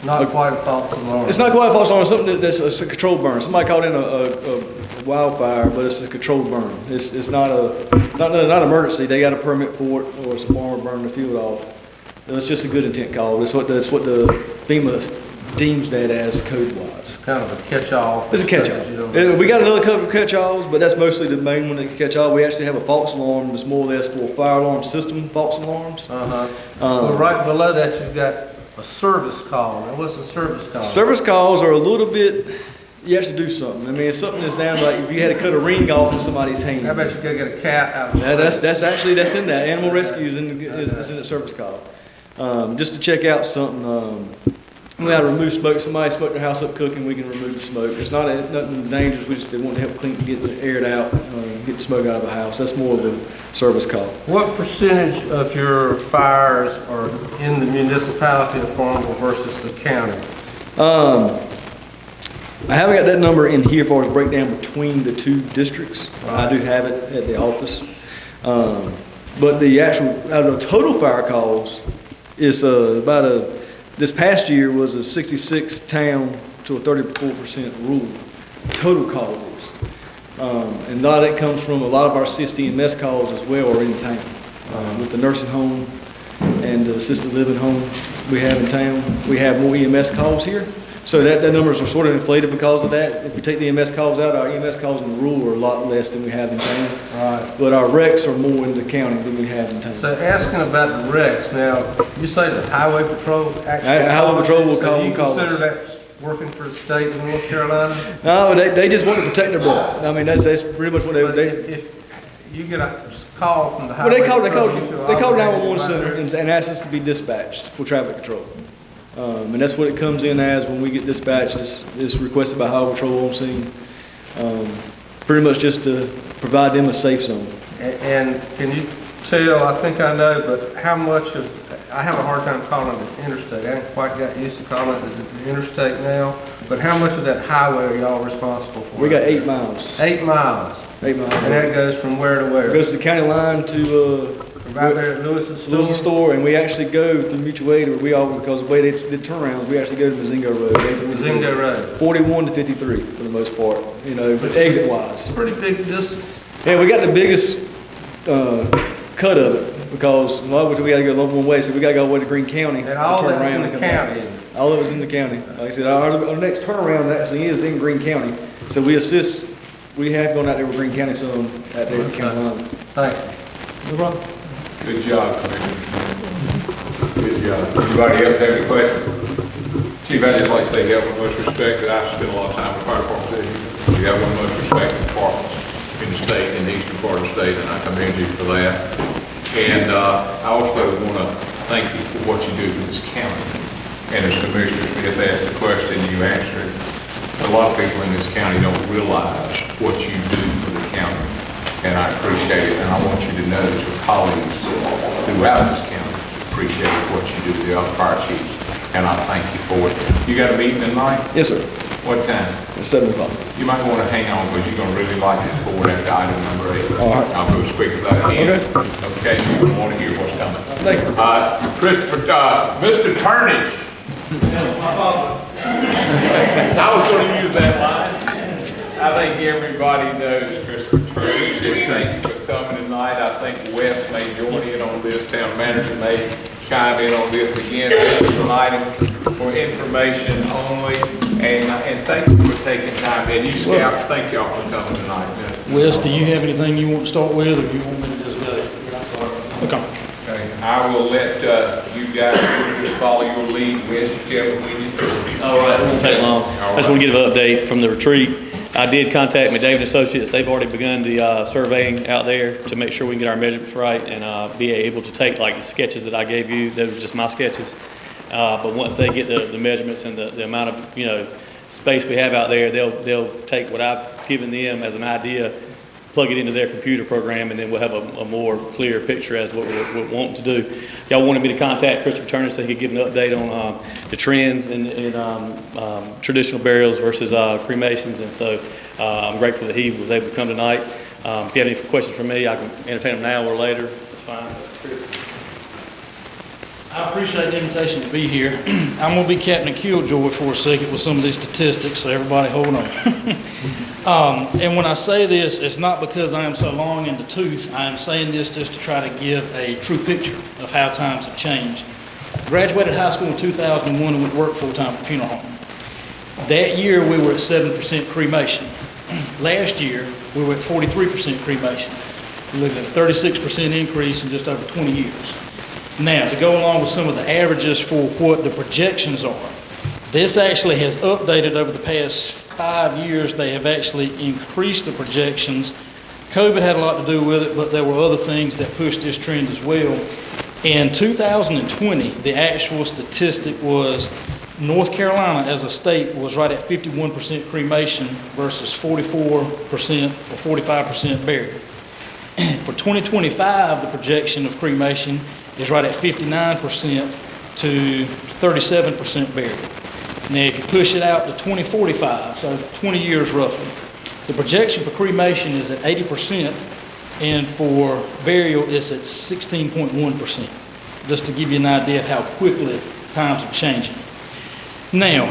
Speaker 10: Not quite a false alarm.
Speaker 11: It's not quite a false alarm. Something that's a controlled burn. Somebody called in a wildfire, but it's a controlled burn. It's not an emergency. They got a permit for it, or it's a farmer burning the field off. It's just a good intent call. That's what the FEMA deems that as code-wise.
Speaker 10: Kind of a catch-all.
Speaker 11: It's a catch-all. We got another couple of catch-alls, but that's mostly the main one that can catch all. We actually have a false alarm that's more or less for fire alarm system false alarms.
Speaker 10: Well, right below that, you've got a service call. Now, what's a service call?
Speaker 11: Service calls are a little bit, you have to do something. I mean, it's something that's down like if you had to cut a ring off in somebody's hand.
Speaker 10: How about you go get a cat out of the
Speaker 11: That's in that. Animal rescue is in the service call. Just to check out something. we gotta remove smoke. Somebody smoked their house up cooking, we can remove the smoke. It's not, nothing dangerous, we just want to help clean, get it aired out, get the smoke out of the house. That's more of a service call.
Speaker 10: What percentage of your fires are in the municipality of Farmville versus the county?
Speaker 11: I haven't got that number in here for us breakdown between the two districts. I do have it at the office. But the actual, out of the total fire calls, is this past year was a 66 town to a 34% rural total call is. And a lot of that comes from a lot of our assist EMS calls as well are in town. With the nursing home and the assisted living home we have in town, we have more EMS calls here. So that numbers are sort of inflated because of that. If we take the EMS calls out, our EMS calls in the rural are a lot less than we have in town.
Speaker 10: Right.
Speaker 11: But our wrecks are more in the county than we have in town.
Speaker 10: So asking about the wrecks, now, you say the highway patrol actually
Speaker 11: Highway patrol will
Speaker 10: call
Speaker 11: call
Speaker 10: you
Speaker 11: us.
Speaker 10: consider that working for the state of North Carolina?
Speaker 11: No, they just want to protect their brother. I mean, that's pretty much what they would do.
Speaker 10: If you get a call from the
Speaker 11: Well,
Speaker 10: highway
Speaker 11: they call
Speaker 10: patrol, you feel obligated
Speaker 11: 911
Speaker 10: to
Speaker 11: center and ask us to be dispatched for traffic control. And that's what it comes in as when we get dispatched. It's requested by highway patrol on scene. Pretty much just to provide them a safe zone.
Speaker 10: And can you tell, I think I know, but how much of, I have a hard time calling it the interstate. I haven't quite got used to calling it the interstate now, but how much of that highway are y'all responsible for?
Speaker 11: We got 8 miles.
Speaker 10: 8 miles.
Speaker 11: 8 miles.
Speaker 10: And that goes from where to where?
Speaker 11: It goes to the county line to
Speaker 10: Right there at Lewis's store?
Speaker 11: Lewis's store, and we actually go through mutual aid, or because the way they did turnarounds, we actually go to Mazingo Road.
Speaker 10: Mazingo Road. 41
Speaker 11: to 53 for the most part, but exit wise.
Speaker 10: Pretty big distance.
Speaker 11: Yeah, we got the biggest cut of it because we got to go one way, so we got to go all the way to Greene County.
Speaker 10: And all
Speaker 11: turn
Speaker 10: that's
Speaker 11: around
Speaker 10: in
Speaker 11: and
Speaker 10: the
Speaker 11: come back.
Speaker 10: county.
Speaker 11: All of it's in the county. Like I said, our next turnaround actually is in Greene County, so we assist. We have gone out there with Greene County some out there in the county line.
Speaker 10: Thank you.
Speaker 11: No problem.
Speaker 1: Good job, Commissioner. Good job. Anybody else have any questions? Chief, I'd just like to say you have one much respect, that I've spent a lot of time with fire departments. You have one much respect for departments in the state, in the eastern part of the state, and I commend you for that. And I also want to thank you for what you do for this county. And as Commissioner Smith asked the question, you answered. A lot of people in this county don't realize what you do for the county. And I appreciate it, and I want you to know that your colleagues throughout this county appreciate what you do, the other fire chiefs, and I thank you for it. You got a meeting tonight?
Speaker 11: Yes, sir.
Speaker 1: What time?
Speaker 11: It's 7 o'clock.
Speaker 1: You might want to hang on, because you're going to really like this board after item number 8.
Speaker 11: All right.
Speaker 1: I'll go as quick as I can. Okay, you want to hear what's coming.
Speaker 11: Thank you.
Speaker 1: Christopher, Mr. Turnage. I was going to use that line. I think everybody knows Christopher Turnage. Thank you for coming tonight. I think Wes may join in on this. Town manager may chime in on this again. This is an item for information only. And thank you for taking time. And you scouts, thank y'all for coming tonight.
Speaker 9: Wes, do you have anything you want to start with, or do you want me to just go? Okay.
Speaker 1: Okay. I will let you guys follow your lead. Wes, whichever we need to.
Speaker 12: All right, it won't take long. I just want to give an update from the retreat. I did contact McDavid Associates. They've already begun the surveying out there to make sure we can get our measurements right and be able to take like the sketches that I gave you. Those are just my sketches. But once they get the measurements and the amount of space we have out there, they'll take what I've given them as an idea, plug it into their computer program, and then we'll have a more clear picture as to what we're wanting to do. Y'all wanted me to contact Christopher Turner so he could give an update on the trends in traditional burials versus cremations, and so I'm grateful that he was able to come tonight. If you have any questions for me, I can entertain them now or later. That's fine.
Speaker 9: I appreciate the invitation to be here. I'm going to be Captain Killjoy for a second with some of these statistics, so everybody hold on. And when I say this, it's not because I am so long in the tooth. I am saying this just to try to give a true picture of how times have changed. Graduated high school in 2001 and went to work full-time at a funeral home. That year, we were at 7% cremation. Last year, we were at 43% cremation. We looked at a 36% increase in just over 20 years. Now, to go along with some of the averages for what the projections are, this actually has updated over the past 5 years. They have actually increased the projections. COVID had a lot to do with it, but there were other things that pushed this trend as well. In 2020, the actual statistic was North Carolina as a state was right at 51% cremation versus 44% or 45% burial. For 2025, the projection of cremation is right at 59% to 37% burial. Now, if you push it out to 2045, so 20 years roughly, the projection for cremation is at 80%, and for burial it's at 16.1%, just to give you an idea of how quickly times are changing. Now,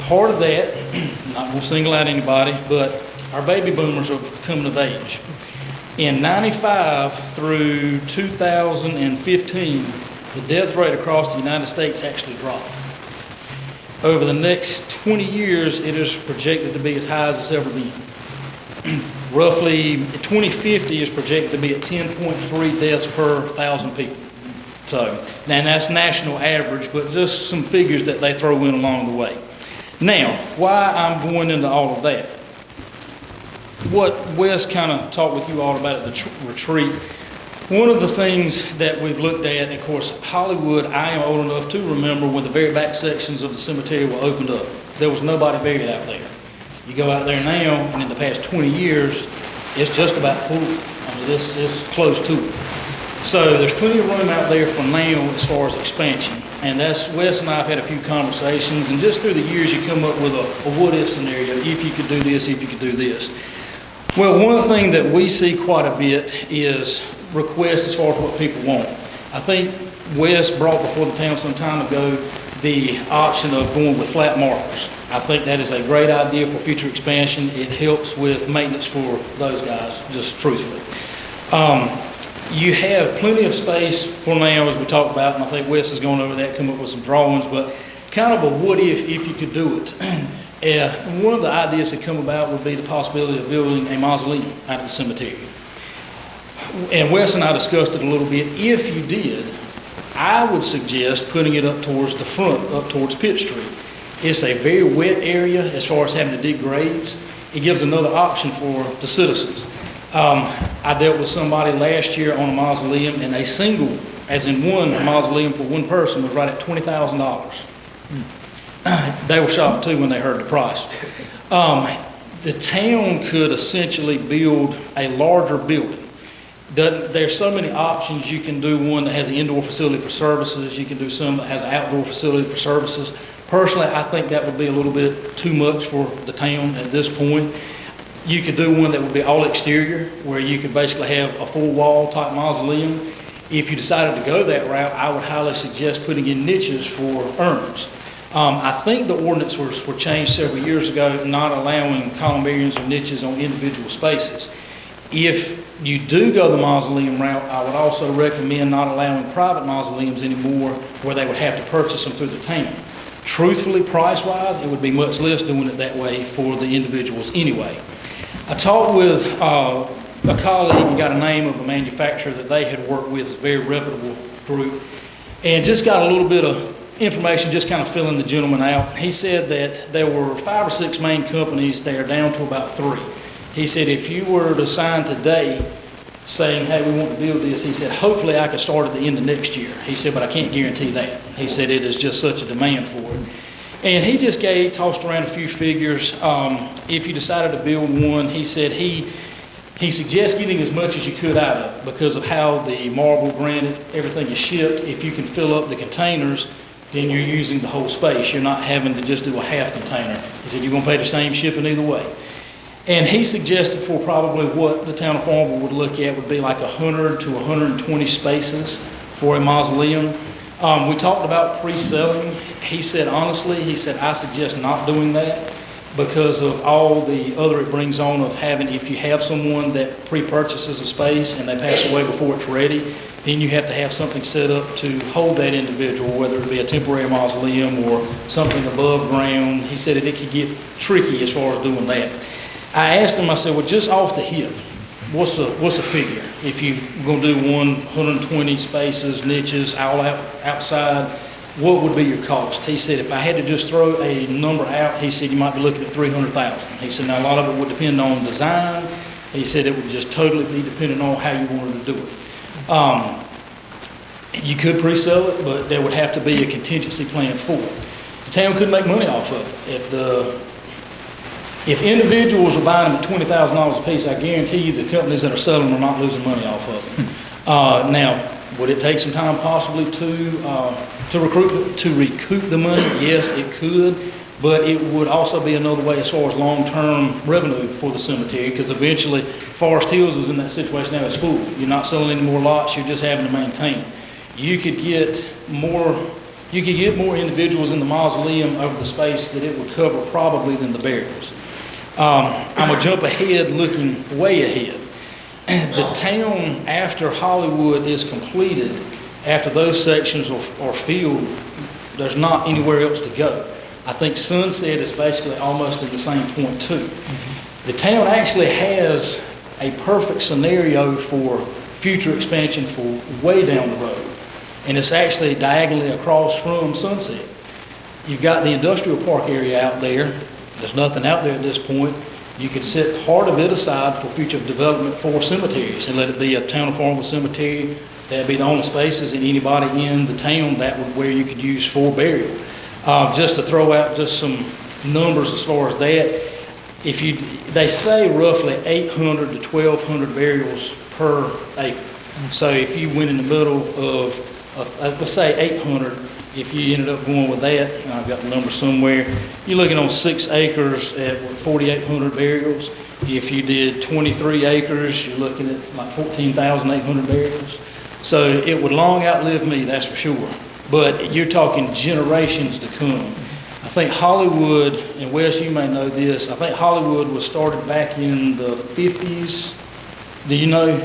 Speaker 9: part of that, not going to single out anybody, but our baby boomers are coming of age. In 95 through 2015, the death rate across the United States actually dropped. Over the next 20 years, it is projected to be as high as it's ever been. Roughly, 2050 is projected to be at 10.3 deaths per 1,000 people. So, and that's national average, but just some figures that they throw in along the way. Now, why I'm going into all of that. What Wes kind of talked with you all about at the retreat, one of the things that we've looked at, of course, Hollywood, I am old enough to remember when the very back sections of the cemetery were opened up. There was nobody buried out there. You go out there now, and in the past 20 years, it's just about full. I mean, it's close to it. So there's plenty of room out there for now as far as expansion. And that's, Wes and I have had a few conversations, and just through the years you come up with a what-if scenario, if you could do this, if you could do this. Well, one thing that we see quite a bit is requests as far as what people want. I think Wes brought before the town some time ago the option of going with flat markers. I think that is a great idea for future expansion. It helps with maintenance for those guys, just truthfully. You have plenty of space for now, as we talked about, and I think Wes has gone over that, come up with some drawings, but kind of a what if you could do it. One of the ideas that come about would be the possibility of building a mausoleum out of the cemetery. And Wes and I discussed it a little bit. If you did, I would suggest putting it up towards the front, up towards Pitt Street. It's a very wet area as far as having to dig graves. It gives another option for the citizens. I dealt with somebody last year on a mausoleum, and a single, as in one mausoleum for one person, was right at $20,000. They were shocked too when they heard the price. The town could essentially build a larger building. There's so many options. You can do one that has an indoor facility for services. You can do some that has an outdoor facility for services. Personally, I think that would be a little bit too much for the town at this point. You could do one that would be all exterior, where you could basically have a full wall type mausoleum. If you decided to go that route, I would highly suggest putting in niches for urns. I think the ordinance were changed several years ago, not allowing columbariums or niches on individual spaces. If you do go the mausoleum route, I would also recommend not allowing private mausoleums anymore, where they would have to purchase them through the town. Truthfully, price-wise, it would be much less doing it that way for the individuals anyway. I talked with a colleague and got a name of a manufacturer that they had worked with, a very reputable group, and just got a little bit of information, just kind of filling the gentleman out. He said that there were 5 or 6 main companies. They are down to about 3. He said if you were to sign today saying, hey, we want to build this, he said, hopefully I could start at the end of next year. He said, but I can't guarantee that. He said it is just such a demand for it. And he just tossed around a few figures. If you decided to build one, he said he suggests getting as much as you could out of it because of how the marble, granite, everything is shipped. If you can fill up the containers, then you're using the whole space. You're not having to just do a half container. He said you're going to pay the same shipping either way. And he suggested for probably what the town of Farmville would look at would be like 100 to 120 spaces for a mausoleum. We talked about pre-selling. He said, honestly, I suggest not doing that because of all the other it brings on of having, if you have someone that pre-purchases a space and they pass away before it's ready, then you have to have something set up to hold that individual, whether it be a temporary mausoleum or something above ground. He said that it could get tricky as far as doing that. I asked him, I said, well, just off the hip, what's the figure? If you're going to do 120 spaces, niches, all outside, what would be your cost? He said, if I had to just throw a number out, he said, you might be looking at $300,000. He said, now a lot of it would depend on design. He said it would just totally be dependent on how you wanted to do it. You could pre-sell it, but there would have to be a contingency plan for it. the town couldn't make money off of it. If individuals are buying them at $20,000 a piece, I guarantee you the companies that are selling them are not losing money off of them. Now, would it take some time possibly to recoup the money? Yes, it could, but it would also be another way as far as long-term revenue for the cemetery, because eventually Forest Hills is in that situation now. It's full. You're not selling any more lots. You're just having to maintain. You could get more individuals in the mausoleum over the space that it would cover probably than the burials. I'm gonna jump ahead, looking way ahead. The town, after Hollywood is completed, after those sections are filled, there's not anywhere else to go. I think Sunset is basically almost in the same point too. The town actually has a perfect scenario for future expansion for way down the road. And it's actually diagonally across from Sunset. You've got the industrial park area out there. There's nothing out there at this point. You could set part of it aside for future development for cemeteries and let it be a town of Farmville cemetery. That'd be the only spaces, and anybody in the town that would where you could use for burial. Just to throw out just some numbers as far as that, they say roughly 800 to 1,200 burials per acre. So if you went in the middle of, let's say 800, if you ended up going with that, and I've got the number somewhere, you're looking on 6 acres at 4,800 burials. If you did 23 acres, you're looking at like 14,800 burials. So it would long outlive me, that's for sure. But you're talking generations to come. I think Hollywood, and Wes, you may know this, I think Hollywood was started back in the 50s. Do you know?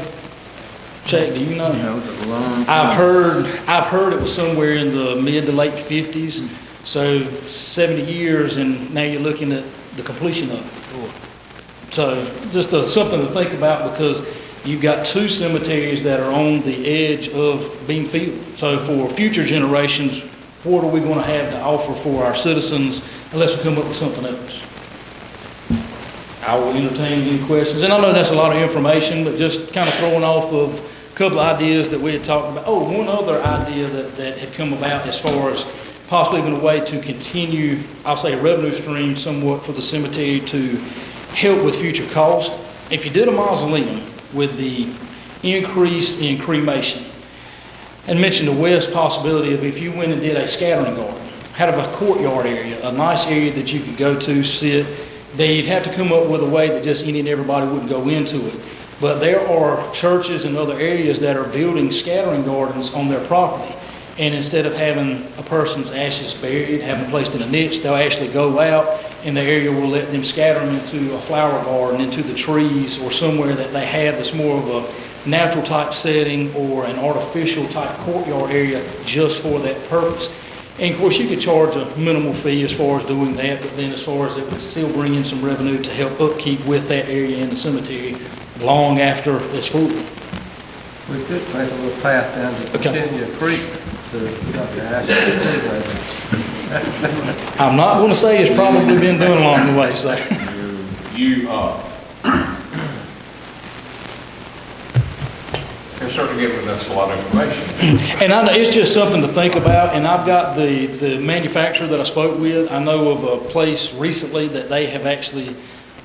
Speaker 9: Chuck, do you know?
Speaker 2: No, it was a long time.
Speaker 9: I've heard it was somewhere in the mid to late 50s. So 70 years, and now you're looking at the completion of it. So just something to think about, because you've got 2 cemeteries that are on the edge of being filled. So for future generations, what are we going to have to offer for our citizens unless we come up with something else? I will entertain any questions. And I know that's a lot of information, but just kind of throwing off of a couple of ideas that we had talked about. Oh, one other idea that had come about as far as possibly even a way to continue, I'll say, a revenue stream somewhat for the cemetery to help with future cost. If you did a mausoleum with the increase in cremation, and mentioned the West possibility of if you went and did a scattering garden, had a courtyard area, a nice area that you could go to, sit, they'd have to come up with a way that just any and everybody wouldn't go into it. But there are churches and other areas that are building scattering gardens on their property. And instead of having a person's ashes buried, having them placed in a niche, they'll actually go out, and the area will let them scatter them into a flower garden, into the trees, or somewhere that they have that's more of a natural type setting or an artificial type courtyard area just for that purpose. And of course, you could charge a minimal fee as far as doing that, but then as far as it would still bring in some revenue to help upkeep with that area in the cemetery long after it's full.
Speaker 10: We could make a little path down to Virginia Creek to Dr. Ash's.
Speaker 9: I'm not going to say it's probably been done along the way, so.
Speaker 1: You're certainly giving us a lot of information.
Speaker 9: And it's just something to think about, and I've got the manufacturer that I spoke with. I know of a place recently that they have actually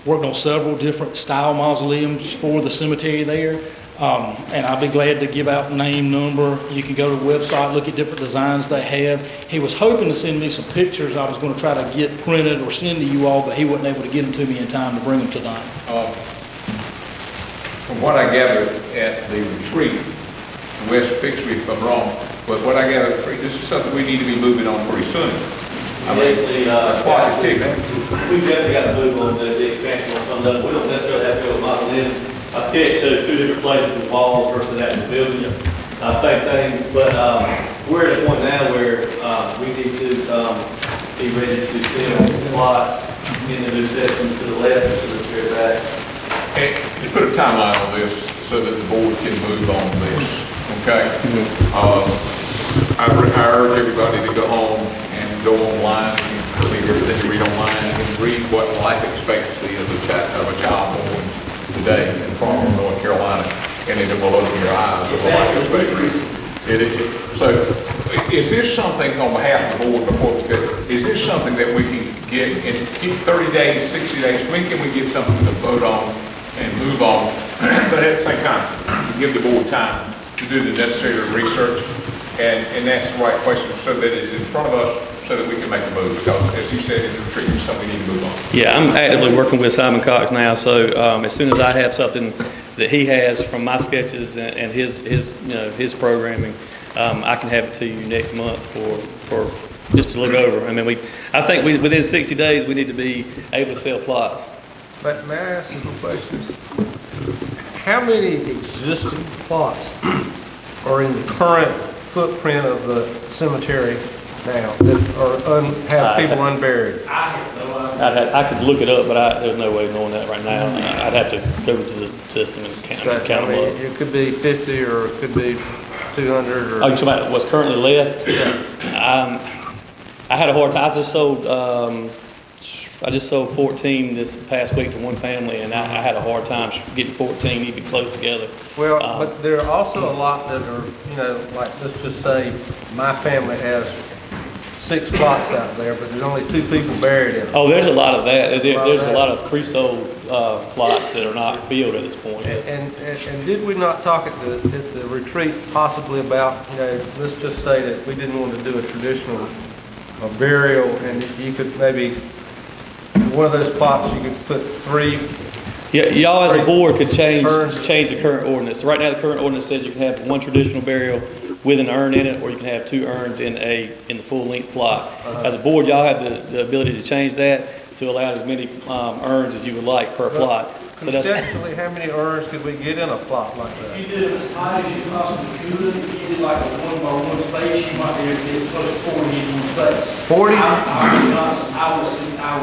Speaker 9: worked on several different style mausoleums for the cemetery there. And I'll be glad to give out name, number. You can go to the website, look at different designs they have. He was hoping to send me some pictures I was going to try to get printed or send to you all, but he wasn't able to get them to me in time to bring them tonight.
Speaker 1: From what I gathered at the retreat, Wes, fix me if I'm wrong, but what I gathered at the retreat, this is something we need to be moving on pretty soon. I mean, the clock is ticking.
Speaker 12: We've definitely got to move on the expansion on some of them. We don't necessarily have to go with mausoleum. I sketched 2 different places with walls versus that in the building. Same thing, but we're at a point now where we need to be ready to sell plots in the new section to the left, to the rear back.
Speaker 1: And you put a timeline on this so that the board can move on this, okay? I urge everybody to go home and go online and read everything you read online and read what life expectancy of a child born today in Farmville, North Carolina, and it will open your eyes to what life expectancy. So Is this something on behalf of the board before we get, is this something that we can get in 30 days, 60 days? When can we get something to vote on and move on? But at the same time, give the board time to do the necessary research and ask the right questions so that it's in front of us so that we can make a move. Because as you said in the retreat, it's something we need to move on.
Speaker 12: Yeah, I'm actively working with Simon Cox now, so as soon as I have something that he has from my sketches and his programming, I can have it to you next month for just to look over. I mean, I think within 60 days we need to be able to sell plots.
Speaker 10: But may I ask some questions? How many existing plots are in the current footprint of the cemetery now that have people unburied?
Speaker 12: I could look it up, but there's no way of knowing that right now. I'd have to go to the system and count them up.
Speaker 10: It could be 50 or it could be 200 or...
Speaker 12: Oh, you're talking about what's currently left? I had a hard time. I just sold 14 this past week to one family, and I had a hard time getting 14 even close together.
Speaker 10: Well, but there are also a lot that are, like, let's just say my family has 6 plots out there, but there's only 2 people buried in them.
Speaker 12: Oh, there's a lot of that. There's a lot of pre-sold plots that are not filled at this point.
Speaker 10: And did we not talk at the retreat possibly about, let's just say that we didn't want to do a traditional burial, and you could maybe, one of those plots, you could put 3.
Speaker 12: Yeah, y'all as a board could change the current ordinance. Right now, the current ordinance says you can have 1 traditional burial with an urn in it, or you can have 2 urns in the full-length plot. As a board, y'all have the ability to change that to allow as many urns as you would like per plot. So
Speaker 10: conceptually, how many urns could we get in a plot like that?
Speaker 9: If you did it as tight as you possibly could, if you did like a 1-by-1 space, you might be able to get close to 40 in one space.
Speaker 10: 40?
Speaker 9: I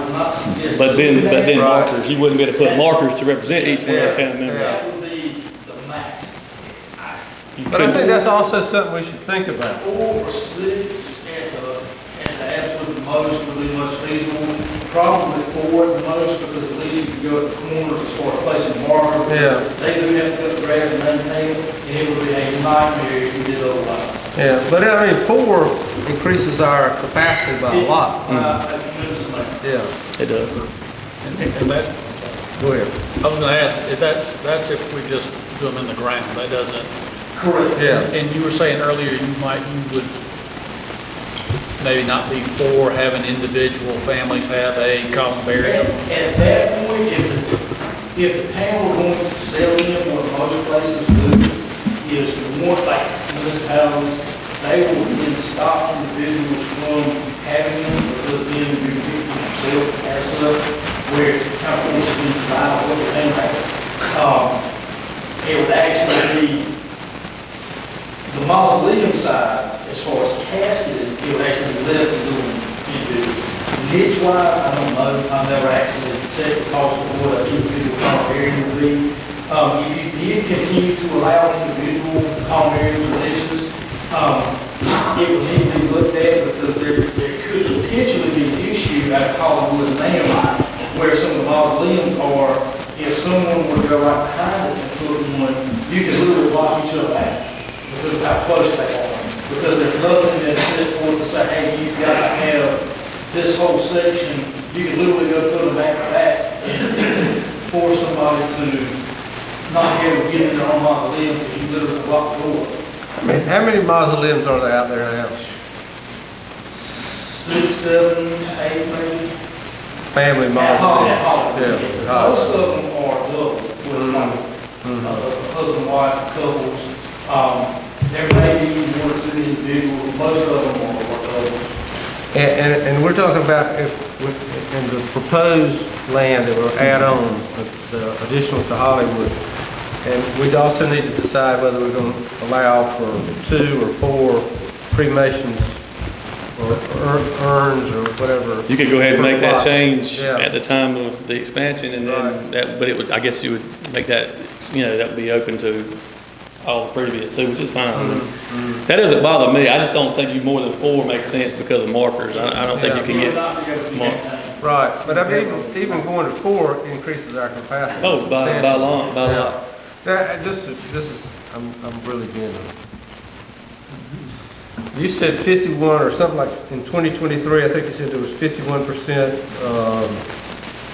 Speaker 9: would not suggest.
Speaker 12: But then markers, you wouldn't be able to put markers to represent each one of those family members.
Speaker 9: That would be the max.
Speaker 10: But I think that's also something we should think about.
Speaker 9: 4 or 6 at the absolute most would be most feasible. Probably 4 at the most, because at least you can go at the corners as far as placing markers.
Speaker 10: Yeah.
Speaker 9: They do have to cut the grass and maintain it, and it would be a nightmare if you did otherwise.
Speaker 10: Yeah, but I mean, 4 increases our capacity by a lot.
Speaker 9: A tremendous amount.
Speaker 10: Yeah.
Speaker 12: It does.
Speaker 13: And that,
Speaker 10: Go ahead.
Speaker 13: I was gonna ask, that's if we just do them in the ground, that doesn't.
Speaker 9: Correct.
Speaker 10: Yeah.
Speaker 13: And you were saying earlier, you would maybe not be for having individual families have a common burial.
Speaker 9: At that point, if the town were going to sell them, what most places do is more like municipalities, they will then stop individuals from having them, because then you pick yourself as such, where it kind of forces them to buy what the thing it would actually be the mausoleum side, as far as casketed, it would actually be less than doing individual. Niche-wise, I don't know, I've never actually checked the cost of what an individual common area would be. If you did continue to allow individual common areas or niches, it would need to be looked at, because there could potentially be an issue out of Hollywood now, where some of the mausoleums are, if someone were to go right behind it and put one, you can literally block each other out, because of how close they are. Because there's nothing that's set forth to say, hey, you've got to have this whole section, you can literally go put them back to back and force somebody to not be able to get in their own mausoleum, because you literally block the door.
Speaker 10: I mean, how many mausoleums are there out there now?
Speaker 9: 6, 7, 8, maybe.
Speaker 10: Family mausoleums.
Speaker 9: Yeah. Most of them are double, with husband, wife, couples. There may be 1 or 2 individuals, most of them are doubles.
Speaker 10: And we're talking about if, in the proposed land that will add on, the additional to Hollywood, and we'd also need to decide whether we're going to allow for 2 or 4 cremations or urns or whatever.
Speaker 12: You could go ahead and make that
Speaker 10: plot.
Speaker 12: change
Speaker 10: Yeah.
Speaker 12: at the time of the expansion, and then that, but it would, I guess you would make that, that would be open to all the previous 2, which is fine. That doesn't bother me. I just don't think you more than 4 makes sense because of markers. I don't think you can get markers.
Speaker 10: Right, but I mean, even going to 4 increases our capacity.
Speaker 12: Oh, by a lot.
Speaker 10: Yeah. I'm really being You said 51 or something like, in 2023, I think you said there was 51%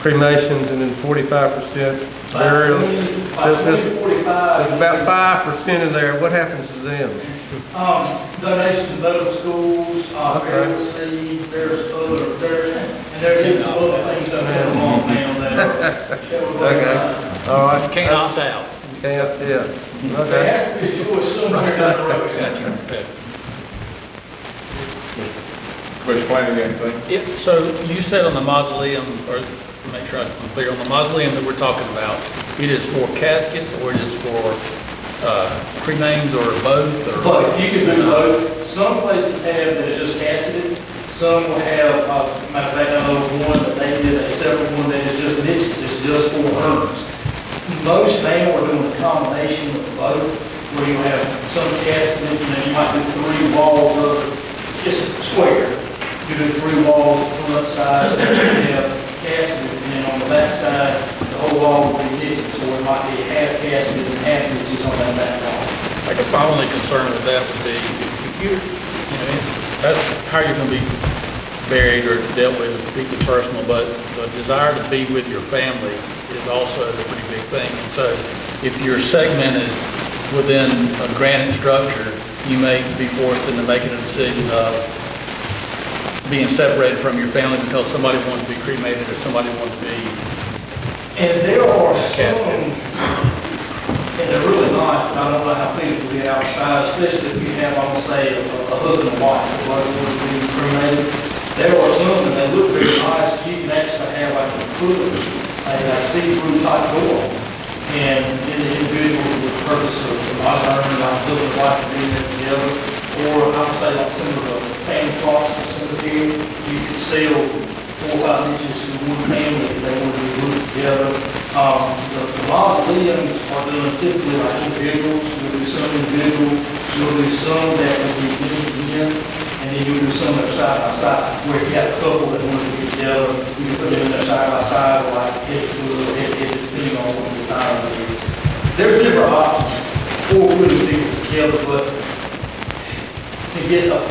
Speaker 10: cremations and then 45% burials. There's about 5% in there. What happens to them?
Speaker 9: Donations to medical schools, burial seed, there's other things that have along now that are.
Speaker 10: Okay, all right.
Speaker 13: Can't opt out.
Speaker 10: Can't, yeah.
Speaker 9: They
Speaker 10: Okay.
Speaker 9: have to be choice somewhere down the road.
Speaker 1: Mr. Flanagan, anything?
Speaker 13: So you said on the mausoleum, or make sure I'm clear, on the mausoleum that we're talking about, it is for caskets or it is for cremains or both? Or
Speaker 9: But you can do both. Some places have that is just casketed. Some will have, matter of fact, I know one that they did a separate one that is just niches, it's just for urns. Most now are doing a combination of both, where you have some casketed, and then you might do 3 walls of, just square. You do 3 walls, front side, and you have casketed, and then on the back side, the whole wall will be niches, so it might be half casketed and half niches on that back wall.
Speaker 13: I guess my only concern with that would be, if you're, that's how you're gonna be buried or dealt with is deeply personal, but the desire to be with your family is also a pretty big thing. And so if you're segmented within a granite structure, you may be forced into making a decision of being separated from your family because somebody wanted to be cremated or somebody wanted to be.
Speaker 9: And there are some, and they're really nice, but I don't know how things will be outside, especially if you have, I would say, a husband and wife, both would be cremated. There are some, and they look very nice, you can actually have like a hood, a see-through type door. And in the individual, with the purpose of my husband and husband and wife being there together, or I would say like some of the family plots in the cemetery, you could sell 4 or 5 inches to one family if they want to be grouped together. The mausoleums are done typically like individuals. You'll do some individual, you'll do some that will be mixed in, and then you'll do some that are side by side. Where if you have a couple that want to be together, you can put them in there side by side, or like head to a little head, depending on what the design is. There's different options for putting people together, but to get like a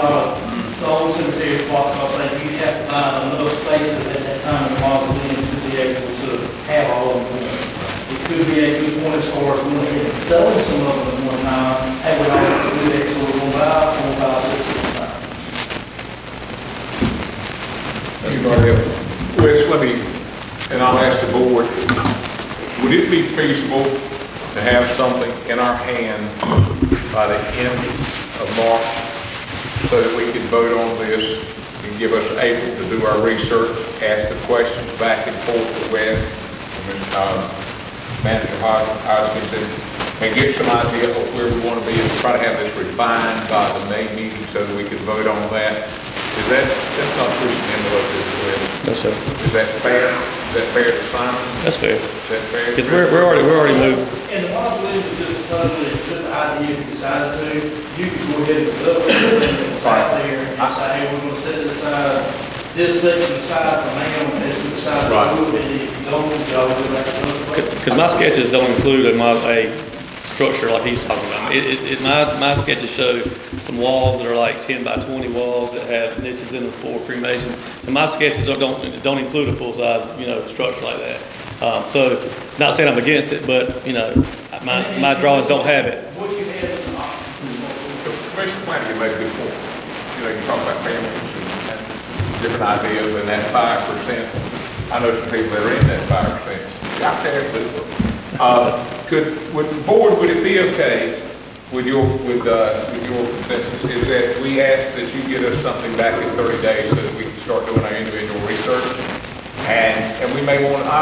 Speaker 9: lot of the old cemetery plots, I think you have to find enough spaces at that time in the mausoleum to be able to have all of them. It could be a good point as far as going ahead and selling some of them at one time, have it all to do that, so we're going to buy 6 at a time.
Speaker 1: Anybody else? Wes, let me, and I'll ask the board, would it be feasible to have something in our hand by the end of March so that we can vote on this and give us April to do our research, ask the questions back and forth to Wes, Manager Hodgson, and get some idea of where we want to be and try to have this refined by the May meeting so that we can vote on that? That's not pushing the envelope, is it?
Speaker 12: No, sir.
Speaker 1: Is that fair? Is that fair to Simon?
Speaker 12: That's fair.
Speaker 1: Is that fair?
Speaker 12: Because we're already moved.
Speaker 9: And the mausoleum is just totally, just the idea if you decided to, you could go ahead and put up right there and say, hey, we're gonna set this aside, this section aside for now, and this to the side for the wood, and if you don't, y'all go back to another place.
Speaker 12: Because my sketches don't include a structure like he's talking about. My sketches show some walls that are like 10 by 20 walls that have niches in them for cremations. So my sketches don't include a full-size, structure like that. So, not saying I'm against it, but, my drawings don't have it.
Speaker 9: What you have is an option.
Speaker 1: Commissioner Flanagan made a good point. You talk about families and different ideas and that 5%. I know some people that are in that 5%. Out there, would the board, would it be okay with your consensus, is that we ask that you get us something back in 30 days so that we can start doing our individual research? And I may want to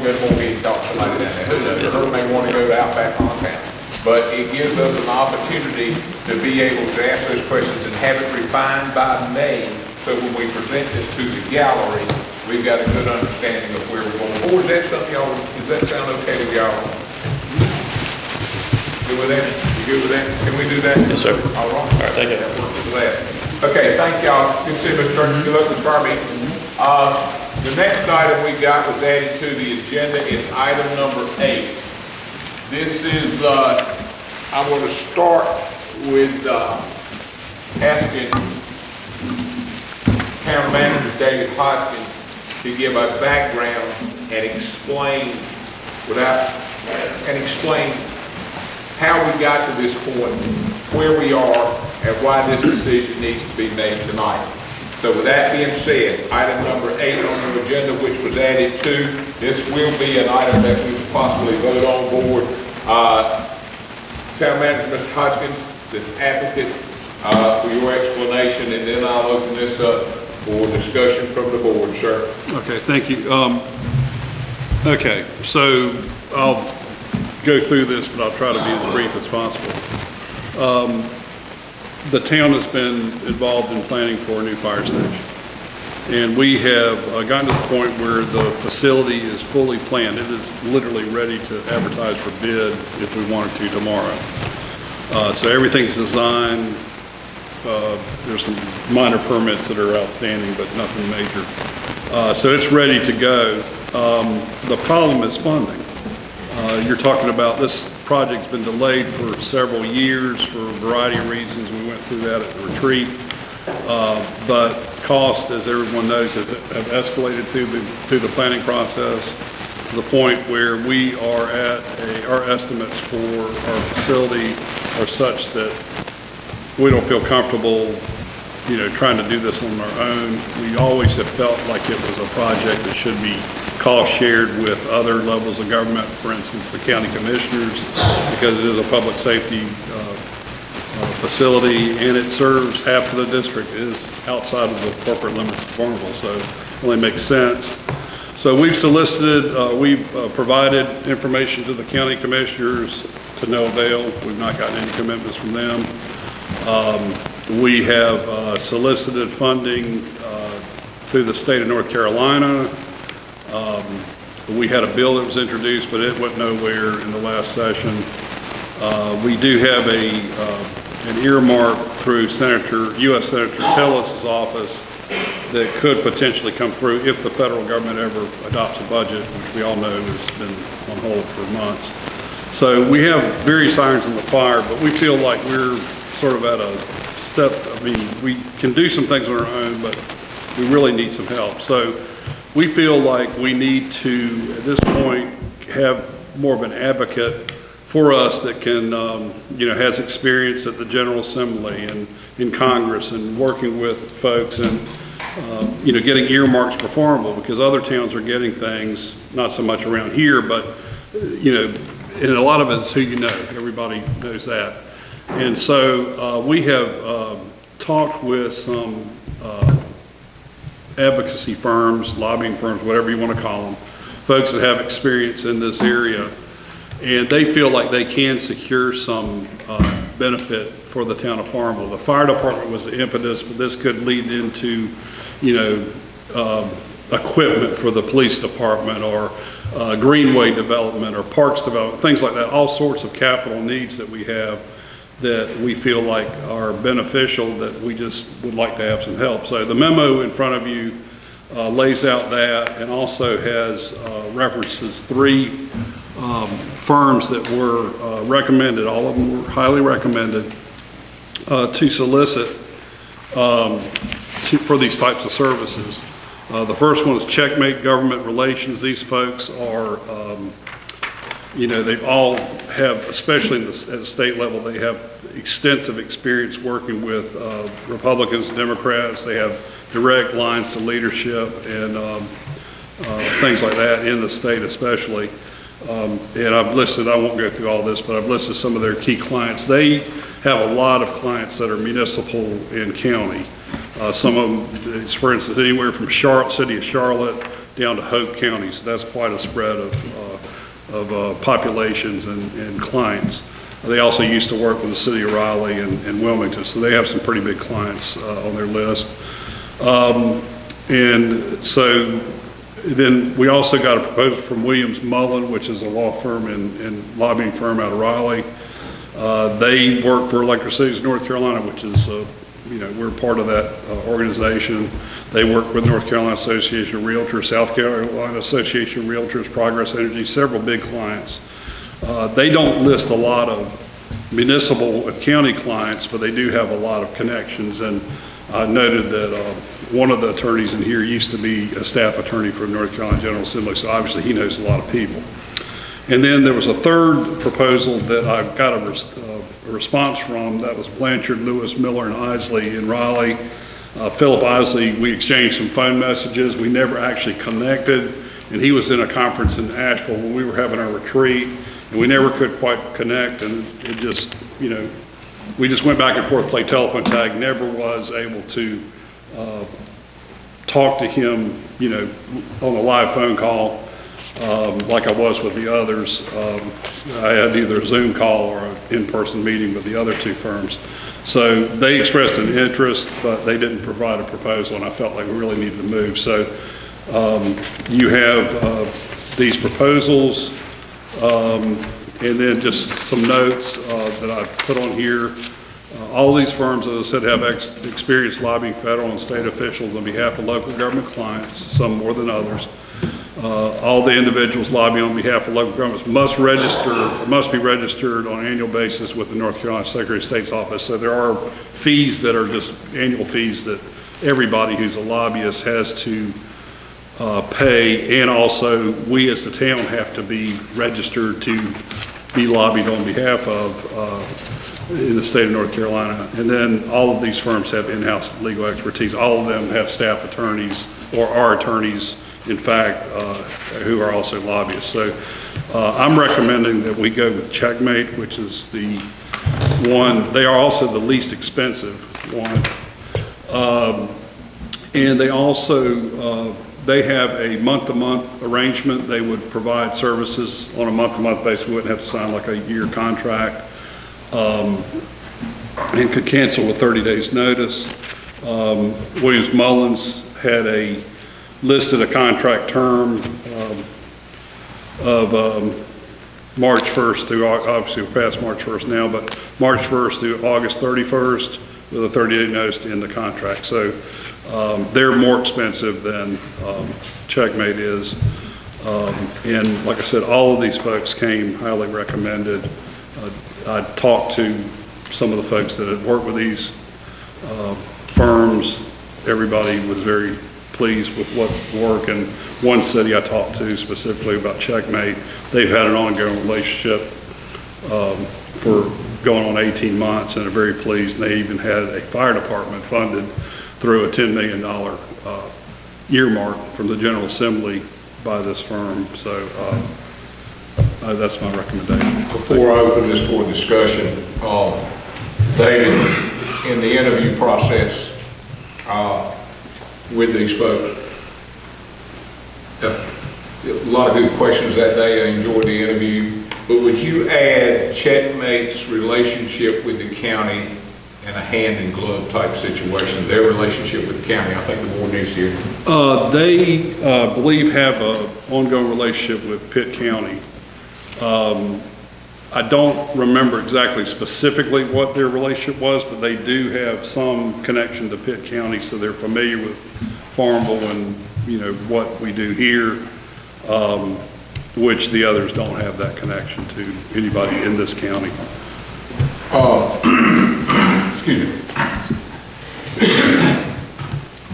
Speaker 1: go to more meetings, talk to somebody down there. Who knows? Or may want to go to Outback on town. But it gives us an opportunity to be able to ask those questions and have it refined by May. So when we present this to the gallery, we've got a good understanding of where we're going. Or is that something y'all, does that sound okay with y'all? Good with that? You good with that? Can we do that?
Speaker 12: Yes, sir.
Speaker 1: All right.
Speaker 12: All right, thank you.
Speaker 1: That works for that. Okay, thank y'all. Good to see you, Mr. Turner. Good luck with Farmville. The next item we got was added to the agenda. It's item number 8. This is, I want to start with asking Town Manager David Hoskins to give a background and explain how we got to this point, where we are, and why this decision needs to be made tonight. So with that being said, item number 8 on the agenda, which was added to, this will be an item that we could possibly vote on board. Town Manager, Mr. Hoskins, this applicant, for your explanation, and then I'll open this up for discussion from the board, sir.
Speaker 5: Okay, thank you. Okay, so I'll go through this, but I'll try to be as brief as possible. The town has been involved in planning for a new fire station. And we have gotten to the point where the facility is fully planned. It is literally ready to advertise for bid if we wanted to tomorrow. So everything's designed. There's some minor permits that are outstanding, but nothing major. So it's ready to go. The problem is funding. You're talking about this project's been delayed for several years for a variety of reasons. We went through that at the retreat. But cost, as everyone knows, have escalated through the planning process to the point where we are at our estimates for our facility are such that we don't feel comfortable, trying to do this on our own. We always have felt like it was a project that should be cost shared with other levels of government, for instance, the county commissioners, because it is a public safety facility, and it serves half of the district. It is outside of the corporate limits of Farmville, so it only makes sense. So we've solicited, we've provided information to the county commissioners to no avail. We've not gotten any commitments from them. We have solicited funding through the state of North Carolina. We had a bill that was introduced, but it went nowhere in the last session. We do have an earmark through U.S. Senator Tillis' office that could potentially come through if the federal government ever adopts a budget, which we all know has been on hold for months. So we have various irons in the fire, but we feel like we're sort of at a step. I mean, we can do some things on our own, but we really need some help. So we feel like we need to, at this point, have more of an advocate for us that can, has experience at the General Assembly and in Congress and working with folks and, getting earmarks for Farmville, because other towns are getting things, not so much around here, but, and a lot of it is who you know. Everybody knows that. And so we have talked with some advocacy firms, lobbying firms, whatever you want to call them, folks that have experience in this area, and they feel like they can secure some benefit for the town of Farmville. The fire department was the impetus, but this could lead into, equipment for the police department or greenway development or parks development, things like that, all sorts of capital needs that we have that we feel like are beneficial, that we just would like to have some help. So the memo in front of you lays out that, and also has references 3 firms that were recommended. All of them were highly recommended to solicit for these types of services. The first one is Checkmate Government Relations. These folks are, they all have, especially at the state level, they have extensive experience working with Republicans, Democrats. They have direct lines to leadership and things like that in the state especially. And I've listed, I won't go through all this, but I've listed some of their key clients. They have a lot of clients that are municipal and county. Some of them, it's, for instance, anywhere from city of Charlotte down to Hope County. So that's quite a spread of populations and clients. They also used to work with the city of Raleigh and Wilmington, so they have some pretty big clients on their list. And so then we also got a proposal from Williams Mullen, which is a law firm and lobbying firm out of Raleigh. They work for Electric Cities of North Carolina, which is, we're part of that organization. They work with North Carolina Association of Realtors, South Carolina Association of Realtors, Progress Energy, several big clients. They don't list a lot of municipal and county clients, but they do have a lot of connections. And I noted that one of the attorneys in here used to be a staff attorney for North Carolina General Assembly, so obviously he knows a lot of people. And then there was a third proposal that I got a response from. That was Blanchard, Lewis, Miller, and Isley in Raleigh. Philip Isley, we exchanged some phone messages. We never actually connected, and he was in a conference in Asheville when we were having our retreat, and we never could quite connect, and it just, you know, we just went back and forth, played telephone tag, never was able to talk to him, you know, on a live phone call like I was with the others. I had either a Zoom call or an in-person meeting with the other two firms. So they expressed an interest, but they didn't provide a proposal, and I felt like we really needed to move. So you have these proposals, and then just some notes that I put on here. All these firms, as I said, have experience lobbying federal and state officials on behalf of local government clients, some more than others. All the individuals lobbying on behalf of local governments must be registered on an annual basis with the North Carolina Secretary of State's office. So there are fees that are just annual fees that everybody who's a lobbyist has to pay, and also we as the town have to be registered to be lobbied on behalf of in the state of North Carolina. And then all of these firms have in-house legal expertise. All of them have staff attorneys or are attorneys, in fact, who are also lobbyists. So I'm recommending that we go with Checkmate, which is the one, they are also the least expensive one. And they also, they have a month-to-month arrangement. They would provide services on a month-to-month basis. We wouldn't have to sign like a year contract, and could cancel with 30 days notice. Williams Mullins had listed a contract term of March 1st through, obviously we're past March 1st now, but March 1st through August 31st with a 30-day notice to end the contract. So they're more expensive than Checkmate is. And like I said, all of these folks came highly recommended. I talked to some of the folks that had worked with these firms. Everybody was very pleased with what work, and one city I talked to specifically about Checkmate, they've had an ongoing relationship for going on 18 months and are very pleased. And they even had a fire department funded through a $10 million earmark from the General Assembly by this firm. So that's my recommendation.
Speaker 1: Before I open this for discussion, David, in the interview process with these folks, a lot of good questions that day. I enjoyed the interview, but would you add Checkmate's relationship with the county and a hand-in-glove type situation, their relationship with the county? I think the board needs to hear.
Speaker 5: They believe have an ongoing relationship with Pitt County. I don't remember exactly specifically what their relationship was, but they do have some connection to Pitt County, so they're familiar with Farmville and, you know, what we do here, which the others don't have that connection to anybody in this county.
Speaker 1: Excuse me.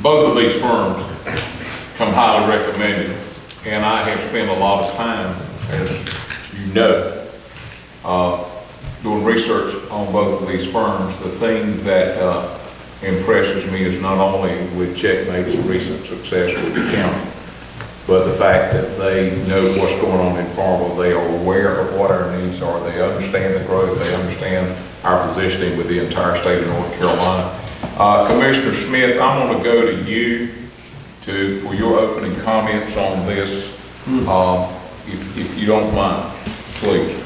Speaker 1: Both of these firms come highly recommended, and I have spent a lot of time, as you know, doing research on both of these firms. The thing that impresses me is not only with Checkmate's recent success with the county, but the fact that they know what's going on in Farmville. They are aware of what our needs are. They understand the growth. They understand our positioning with the entire state of North Carolina. Commissioner Smith, I'm going to go to you for your opening comments on this, if you don't mind, please.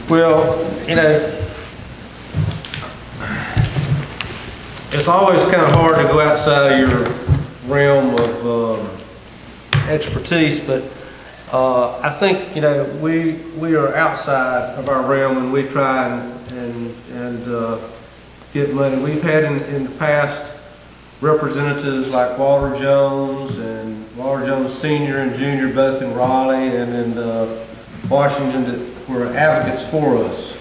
Speaker 10: Well, you know, it's always kind of hard to go outside of your realm of expertise, but I think, you know, we are outside of our realm and we try and get money. We've had in the past representatives like Walter Jones and Walter Jones Sr. and Jr. both in Raleigh and in Washington that were advocates for us.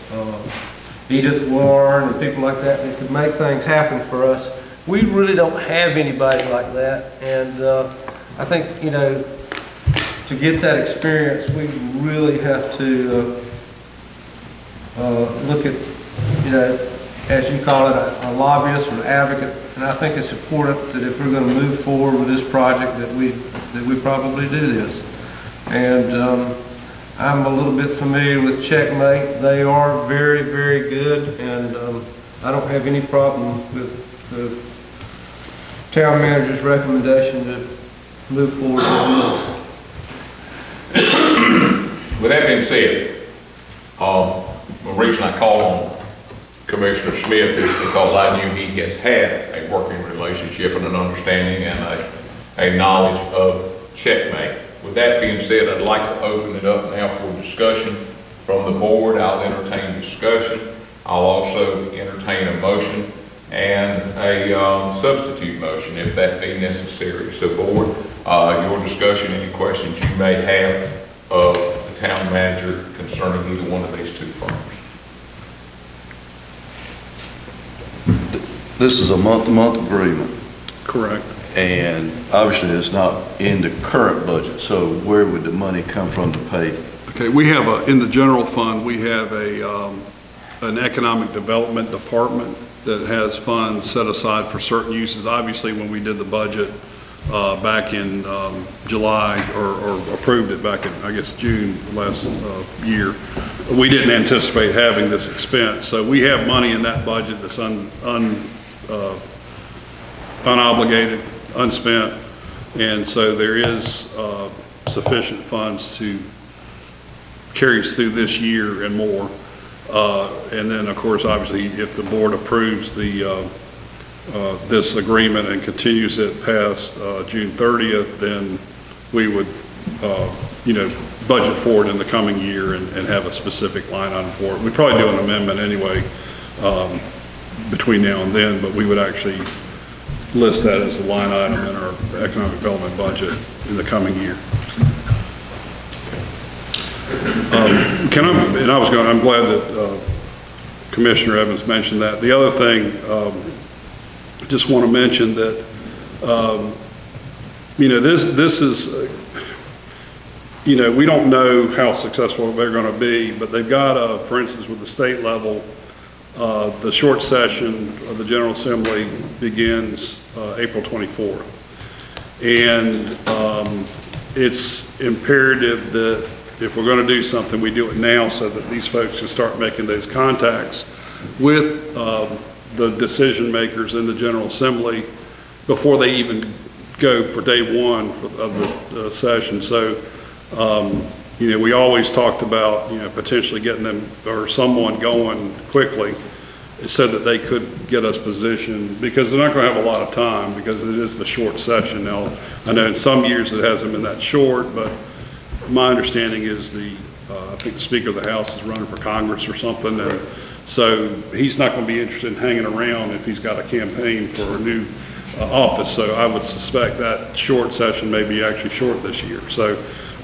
Speaker 10: Edith Warren and people like that that could make things happen for us. We really don't have anybody like that, and I think, you know, to get that experience, we really have to look at, you know, as you call it, a lobbyist or an advocate. And I think it's important that if we're going to move forward with this project, that we probably do this. And I'm a little bit familiar with Checkmate. They are very, very good, and I don't have any problem with the town manager's recommendation to move forward with
Speaker 1: With that being said, the reason I called on Commissioner Smith is because I knew he has had a working relationship and an understanding and a knowledge of Checkmate. With that being said, I'd like to open it up now for discussion from the board. I'll entertain discussion. I'll also entertain a motion and a substitute motion if that be necessary. So board, your discussion, any questions you may have of the town manager concerning either one of these two firms.
Speaker 14: This is a month-to-month agreement.
Speaker 5: Correct.
Speaker 14: And obviously it's not in the current budget, so where would the money come from to pay?
Speaker 5: Okay, we have in the general fund, we have an economic development department that has funds set aside for certain uses. Obviously, when we did the budget back in July, or approved it back in, I guess, June last year, we didn't anticipate having this expense. So we have money in that budget that's unobligated, unspent, and so there is sufficient funds to carry us through this year and more. And then, of course, obviously, if the board approves this agreement and continues it past June 30th, then we would, budget for it in the coming year and have a specific line item for it. We'd probably do an amendment anyway between now and then, but we would actually list that as a line item in our economic development budget in the coming year. I'm glad that Commissioner Evans mentioned that. The other thing, I just want to mention that, this is, we don't know how successful they're going to be, but they've got, for instance, with the state level, the short session of the General Assembly begins April 24th. And it's imperative that if we're going to do something, we do it now so that these folks can start making those contacts with the decision makers in the General Assembly before they even go for day one of the session. So, we always talked about, potentially getting them or someone going quickly so that they could get us positioned, because they're not going to have a lot of time because it is the short session. Now, I know in some years it hasn't been that short, but my understanding is I think the Speaker of the House is running for Congress or something, and so he's not going to be interested in hanging around if he's got a campaign for a new office. So I would suspect that short session may be actually short this year. So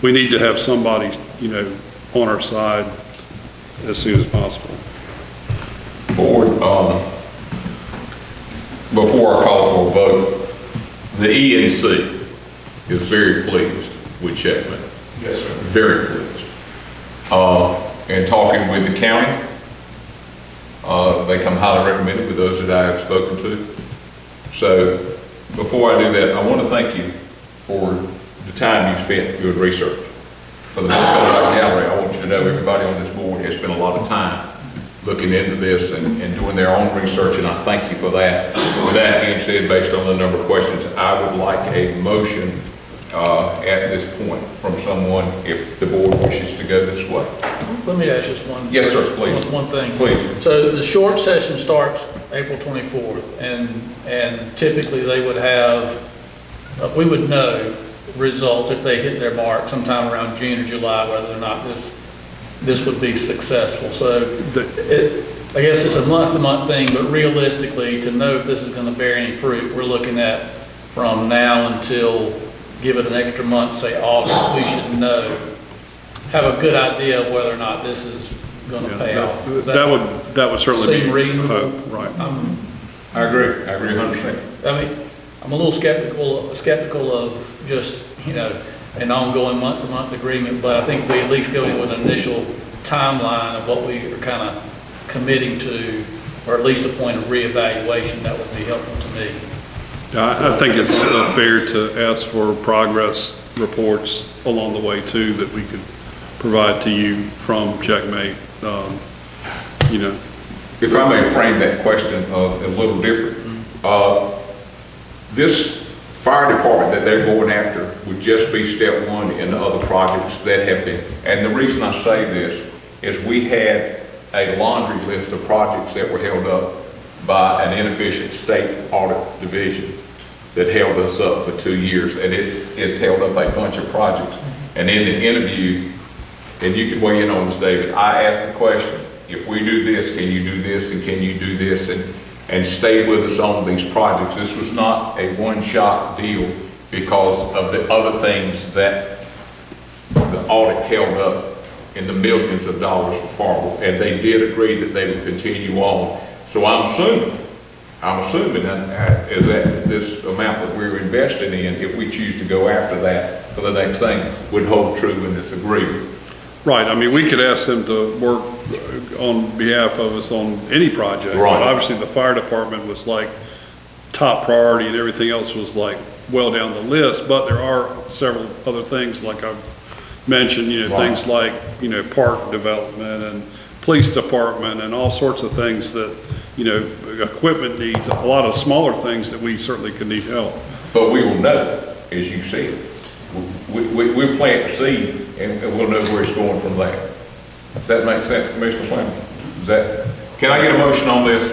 Speaker 5: we need to have somebody, on our side as soon as possible.
Speaker 1: Board, before I call for a vote, the ENC is very pleased with Checkmate. Yes, sir. Very pleased. And talking with the county, they come highly recommended with those that I have spoken to. So before I do that, I want to thank you for the time you spent doing research. For the gallery, I want you to know everybody on this board has spent a lot of time looking into this and doing their own research, and I thank you for that. With that being said, based on the number of questions, I would like a motion at this point from someone if the board wishes to go this way.
Speaker 13: Let me ask just one.
Speaker 1: Yes, sir, please.
Speaker 13: One thing.
Speaker 1: Please.
Speaker 13: So the short session starts April 24th, and typically they would have, we would know results if they hit their mark sometime around June or July, whether or not this would be successful. So I guess it's a month-to-month thing, but realistically, to know if this is going to bear any fruit, we're looking at from now until, give it an extra month, say August, we should know have a good idea of whether or not this is gonna pay off. Does
Speaker 5: That would certainly be
Speaker 13: seem reasonable?
Speaker 5: hope, right.
Speaker 1: I agree 100%.
Speaker 13: I mean, I'm a little skeptical of just, an ongoing month-to-month agreement, but I think we at least go in with an initial timeline of what we are kind of committing to, or at least a point of reevaluation. That would be helpful to me.
Speaker 5: I think it's fair to ask for progress reports along the way too, that we could provide to you from Checkmate,
Speaker 1: If I may frame that question a little different, this fire department that they're going after would just be step one in the other projects that have been. And the reason I say this is we had a laundry list of projects that were held up by an inefficient state audit division that held us up for 2 years, and it's held up a bunch of projects. And in the interview, and you can weigh in on this, David, I asked the question, if we do this, can you do this, and can you do this, and stay with us on these projects. This was not a one-shot deal because of the other things that the audit held up in the millions of dollars for Farmville, and they did agree that they would continue on. So I'm assuming that is that this amount that we're investing in, if we choose to go after that for the next thing, would hold true in this agreement.
Speaker 5: Right, I mean, we could ask them to work on behalf of us on any project.
Speaker 1: Right.
Speaker 5: But obviously, the fire department was like top priority and everything else was like well down the list, but there are several other things like I've mentioned,
Speaker 1: Right.
Speaker 5: things like, park development and police department and all sorts of things that, equipment needs, a lot of smaller things that we certainly could need help.
Speaker 1: But we will know, as you said. We'll plant the seed and we'll know where it's going from there. Does that make sense, Commissioner Fleming? Can I get a motion on this?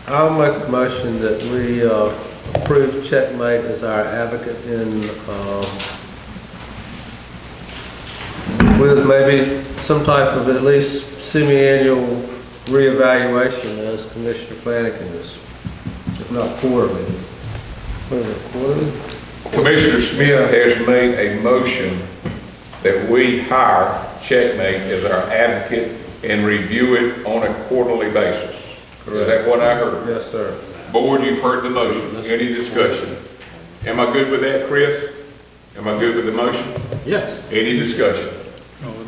Speaker 10: I'll make a motion that we approve Checkmate as our advocate with maybe some type of at least semi-annual reevaluation as Commissioner Flanagan is, if not quarterly. What is it, quarterly?
Speaker 1: Commissioner Smith has made a motion that we hire Checkmate as our advocate and review it on a quarterly basis. Correct. Is that what I heard?
Speaker 10: Yes, sir.
Speaker 1: Board, you've heard the motion. Any discussion? Am I good with that, Chris? Am I good with the motion?
Speaker 9: Yes.
Speaker 1: Any discussion?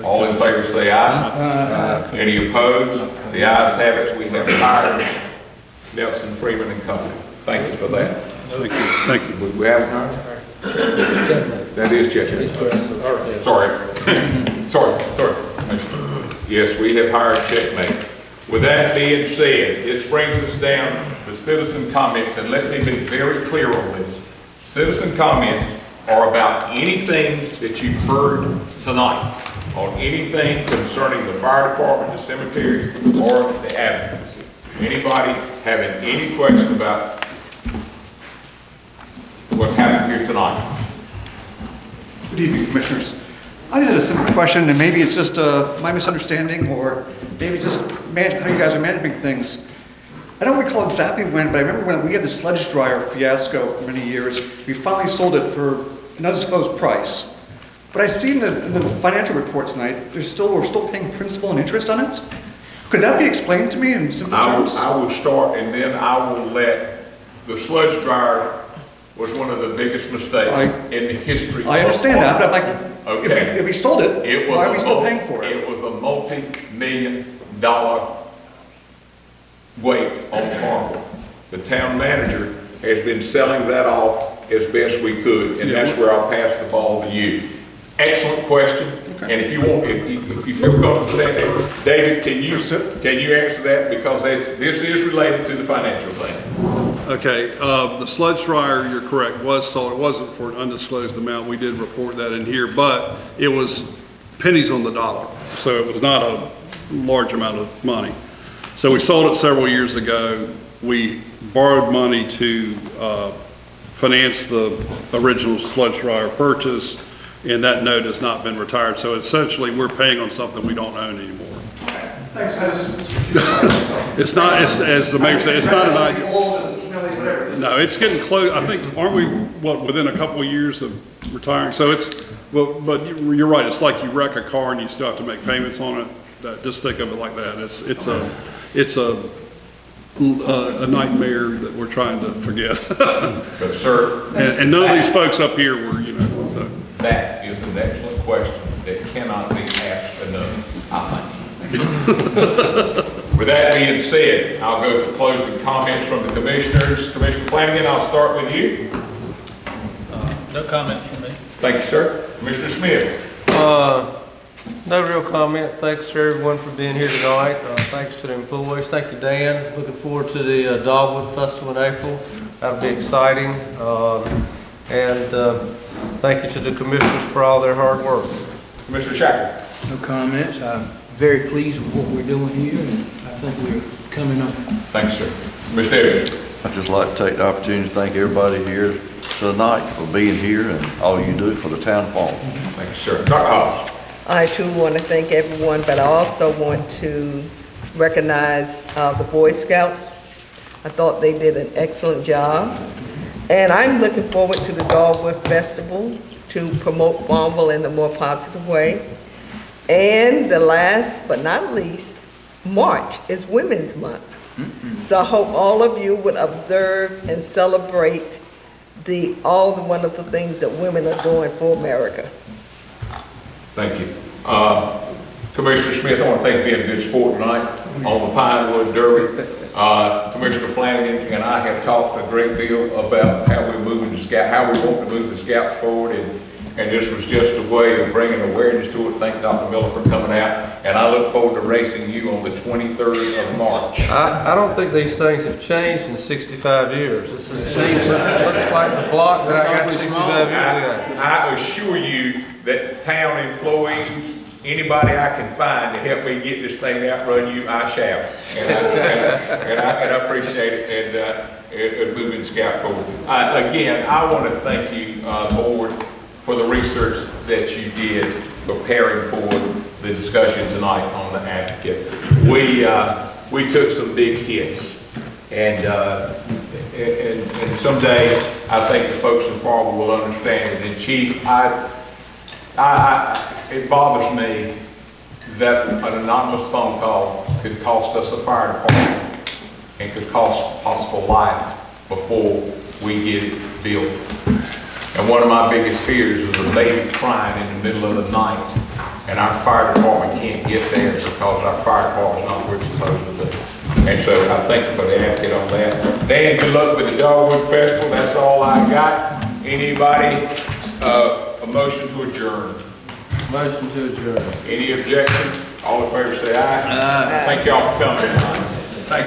Speaker 1: All in favor say aye. Any opposed? The ayes have it. We have hired Nelson, Freeman and Company. Thank you for that.
Speaker 5: Thank you.
Speaker 1: We haven't hired? That is Checkmate. Sorry. Sorry. Yes, we have hired Checkmate. With that being said, this brings us down to citizen comments, and let me be very clear on this. Citizen comments are about anything that you've heard tonight, on anything concerning the fire department, the cemetery, or the advocacy. Anybody having any question about what's happened here tonight?
Speaker 15: Good evening, Commissioners. I just had a simple question, and maybe it's just my misunderstanding, or maybe just how you guys are managing things. I don't recall exactly when, but I remember when we had the sledge dryer fiasco for many years, we finally sold it for an undisclosed price. But I see in the financial report tonight, we're still paying principal and interest on it. Could that be explained to me in simple terms?
Speaker 1: I will start, and then I will let the sludge dryer was one of the biggest mistakes in the history.
Speaker 15: I understand that, but I'm like,
Speaker 1: okay.
Speaker 15: if we sold it, why are we still paying for it?
Speaker 1: It was a multi-million-dollar weight on Farmville. The town manager has been selling that off as best we could, and that's where I'll pass the ball to you. Excellent question, and if you want, if you feel comfortable with that, David, can you answer that, because this is related to the financial thing.
Speaker 5: Okay, the sludge dryer, you're correct, was sold. It wasn't for an undisclosed amount. We did report that in here, but it was pennies on the dollar. So it was not a large amount of money. So we sold it several years ago. We borrowed money to finance the original sludge dryer purchase, and that note has not been retired. So essentially, we're paying on something we don't own anymore.
Speaker 15: Thanks,
Speaker 5: It's not, as the mayor said, it's not an idea. No, it's getting close. I think, aren't we, within a couple of years of retiring? So Well, but you're right, it's like you wreck a car and you still have to make payments on it. Just think of it like that. It's a nightmare that we're trying to forget.
Speaker 1: But sir.
Speaker 5: And none of these folks up here were, so.
Speaker 1: That is an excellent question that cannot be asked enough, I think. With that being said, I'll go to closing comments from the commissioners. Commissioner Flanagan, I'll start with you.
Speaker 13: No comments from me.
Speaker 1: Thank you, sir. Commissioner Smith.
Speaker 10: No real comment. Thanks to everyone for being here tonight. Thanks to the employees. Thank you, Dan. Looking forward to the Dogwood Festival in April. That'll be exciting. Thank you to the commissioners for all their hard work.
Speaker 1: Commissioner Shackle.
Speaker 2: No comments. I'm very pleased with what we're doing here, and I think we're coming on.
Speaker 1: Thanks, sir. Mr. Davis.
Speaker 14: I'd just like to take the opportunity to thank everybody here tonight for being here and all you do for the town of Farmville.
Speaker 1: Thank you, sir. Dr. Hobbs.
Speaker 3: I too want to thank everyone, but I also want to recognize the Boy Scouts. I thought they did an excellent job. And I'm looking forward to the Dogwood Festival to promote Farmville in a more positive way. And the last but not least, March is Women's Month. So I hope all of you would observe and celebrate all the wonderful things that women are doing for America.
Speaker 1: Thank you. Commissioner Smith, I want to thank you for being a good sport tonight on the Pinewood Derby. Commissioner Flanagan and I have talked a great deal about how we're moving the Scout, how we want to move the Scouts forward, and this was just a way of bringing awareness to it. Thank Dr. Miller for coming out, and I look forward to racing you on the 23rd of March.
Speaker 10: I don't think these things have changed in 65 years. This is looks like the block that I got 65 years ago.
Speaker 1: I assure you that town employees, anybody I can find to help me get this thing outrun you, I shall. And I appreciate it and moving Scout forward. Again, I want to thank you, board, for the research that you did preparing for the discussion tonight on the advocate. We took some big hits, and someday I think the folks in Farmville will understand it. And Chief, it bothers me that an anonymous phone call could cost us a fire department and could cost possible life before we get it built. And one of my biggest fears is a baby crying in the middle of the night and our fire department can't get there because our fire department is not where it's supposed to be. And so I thank you for the advocate on that. Dan, good luck with the Dogwood Festival. That's all I got. Anybody, a motion to adjourn?
Speaker 10: Motion to adjourn.
Speaker 1: Any objection? All in favor say aye. Aye. Thank y'all for coming tonight.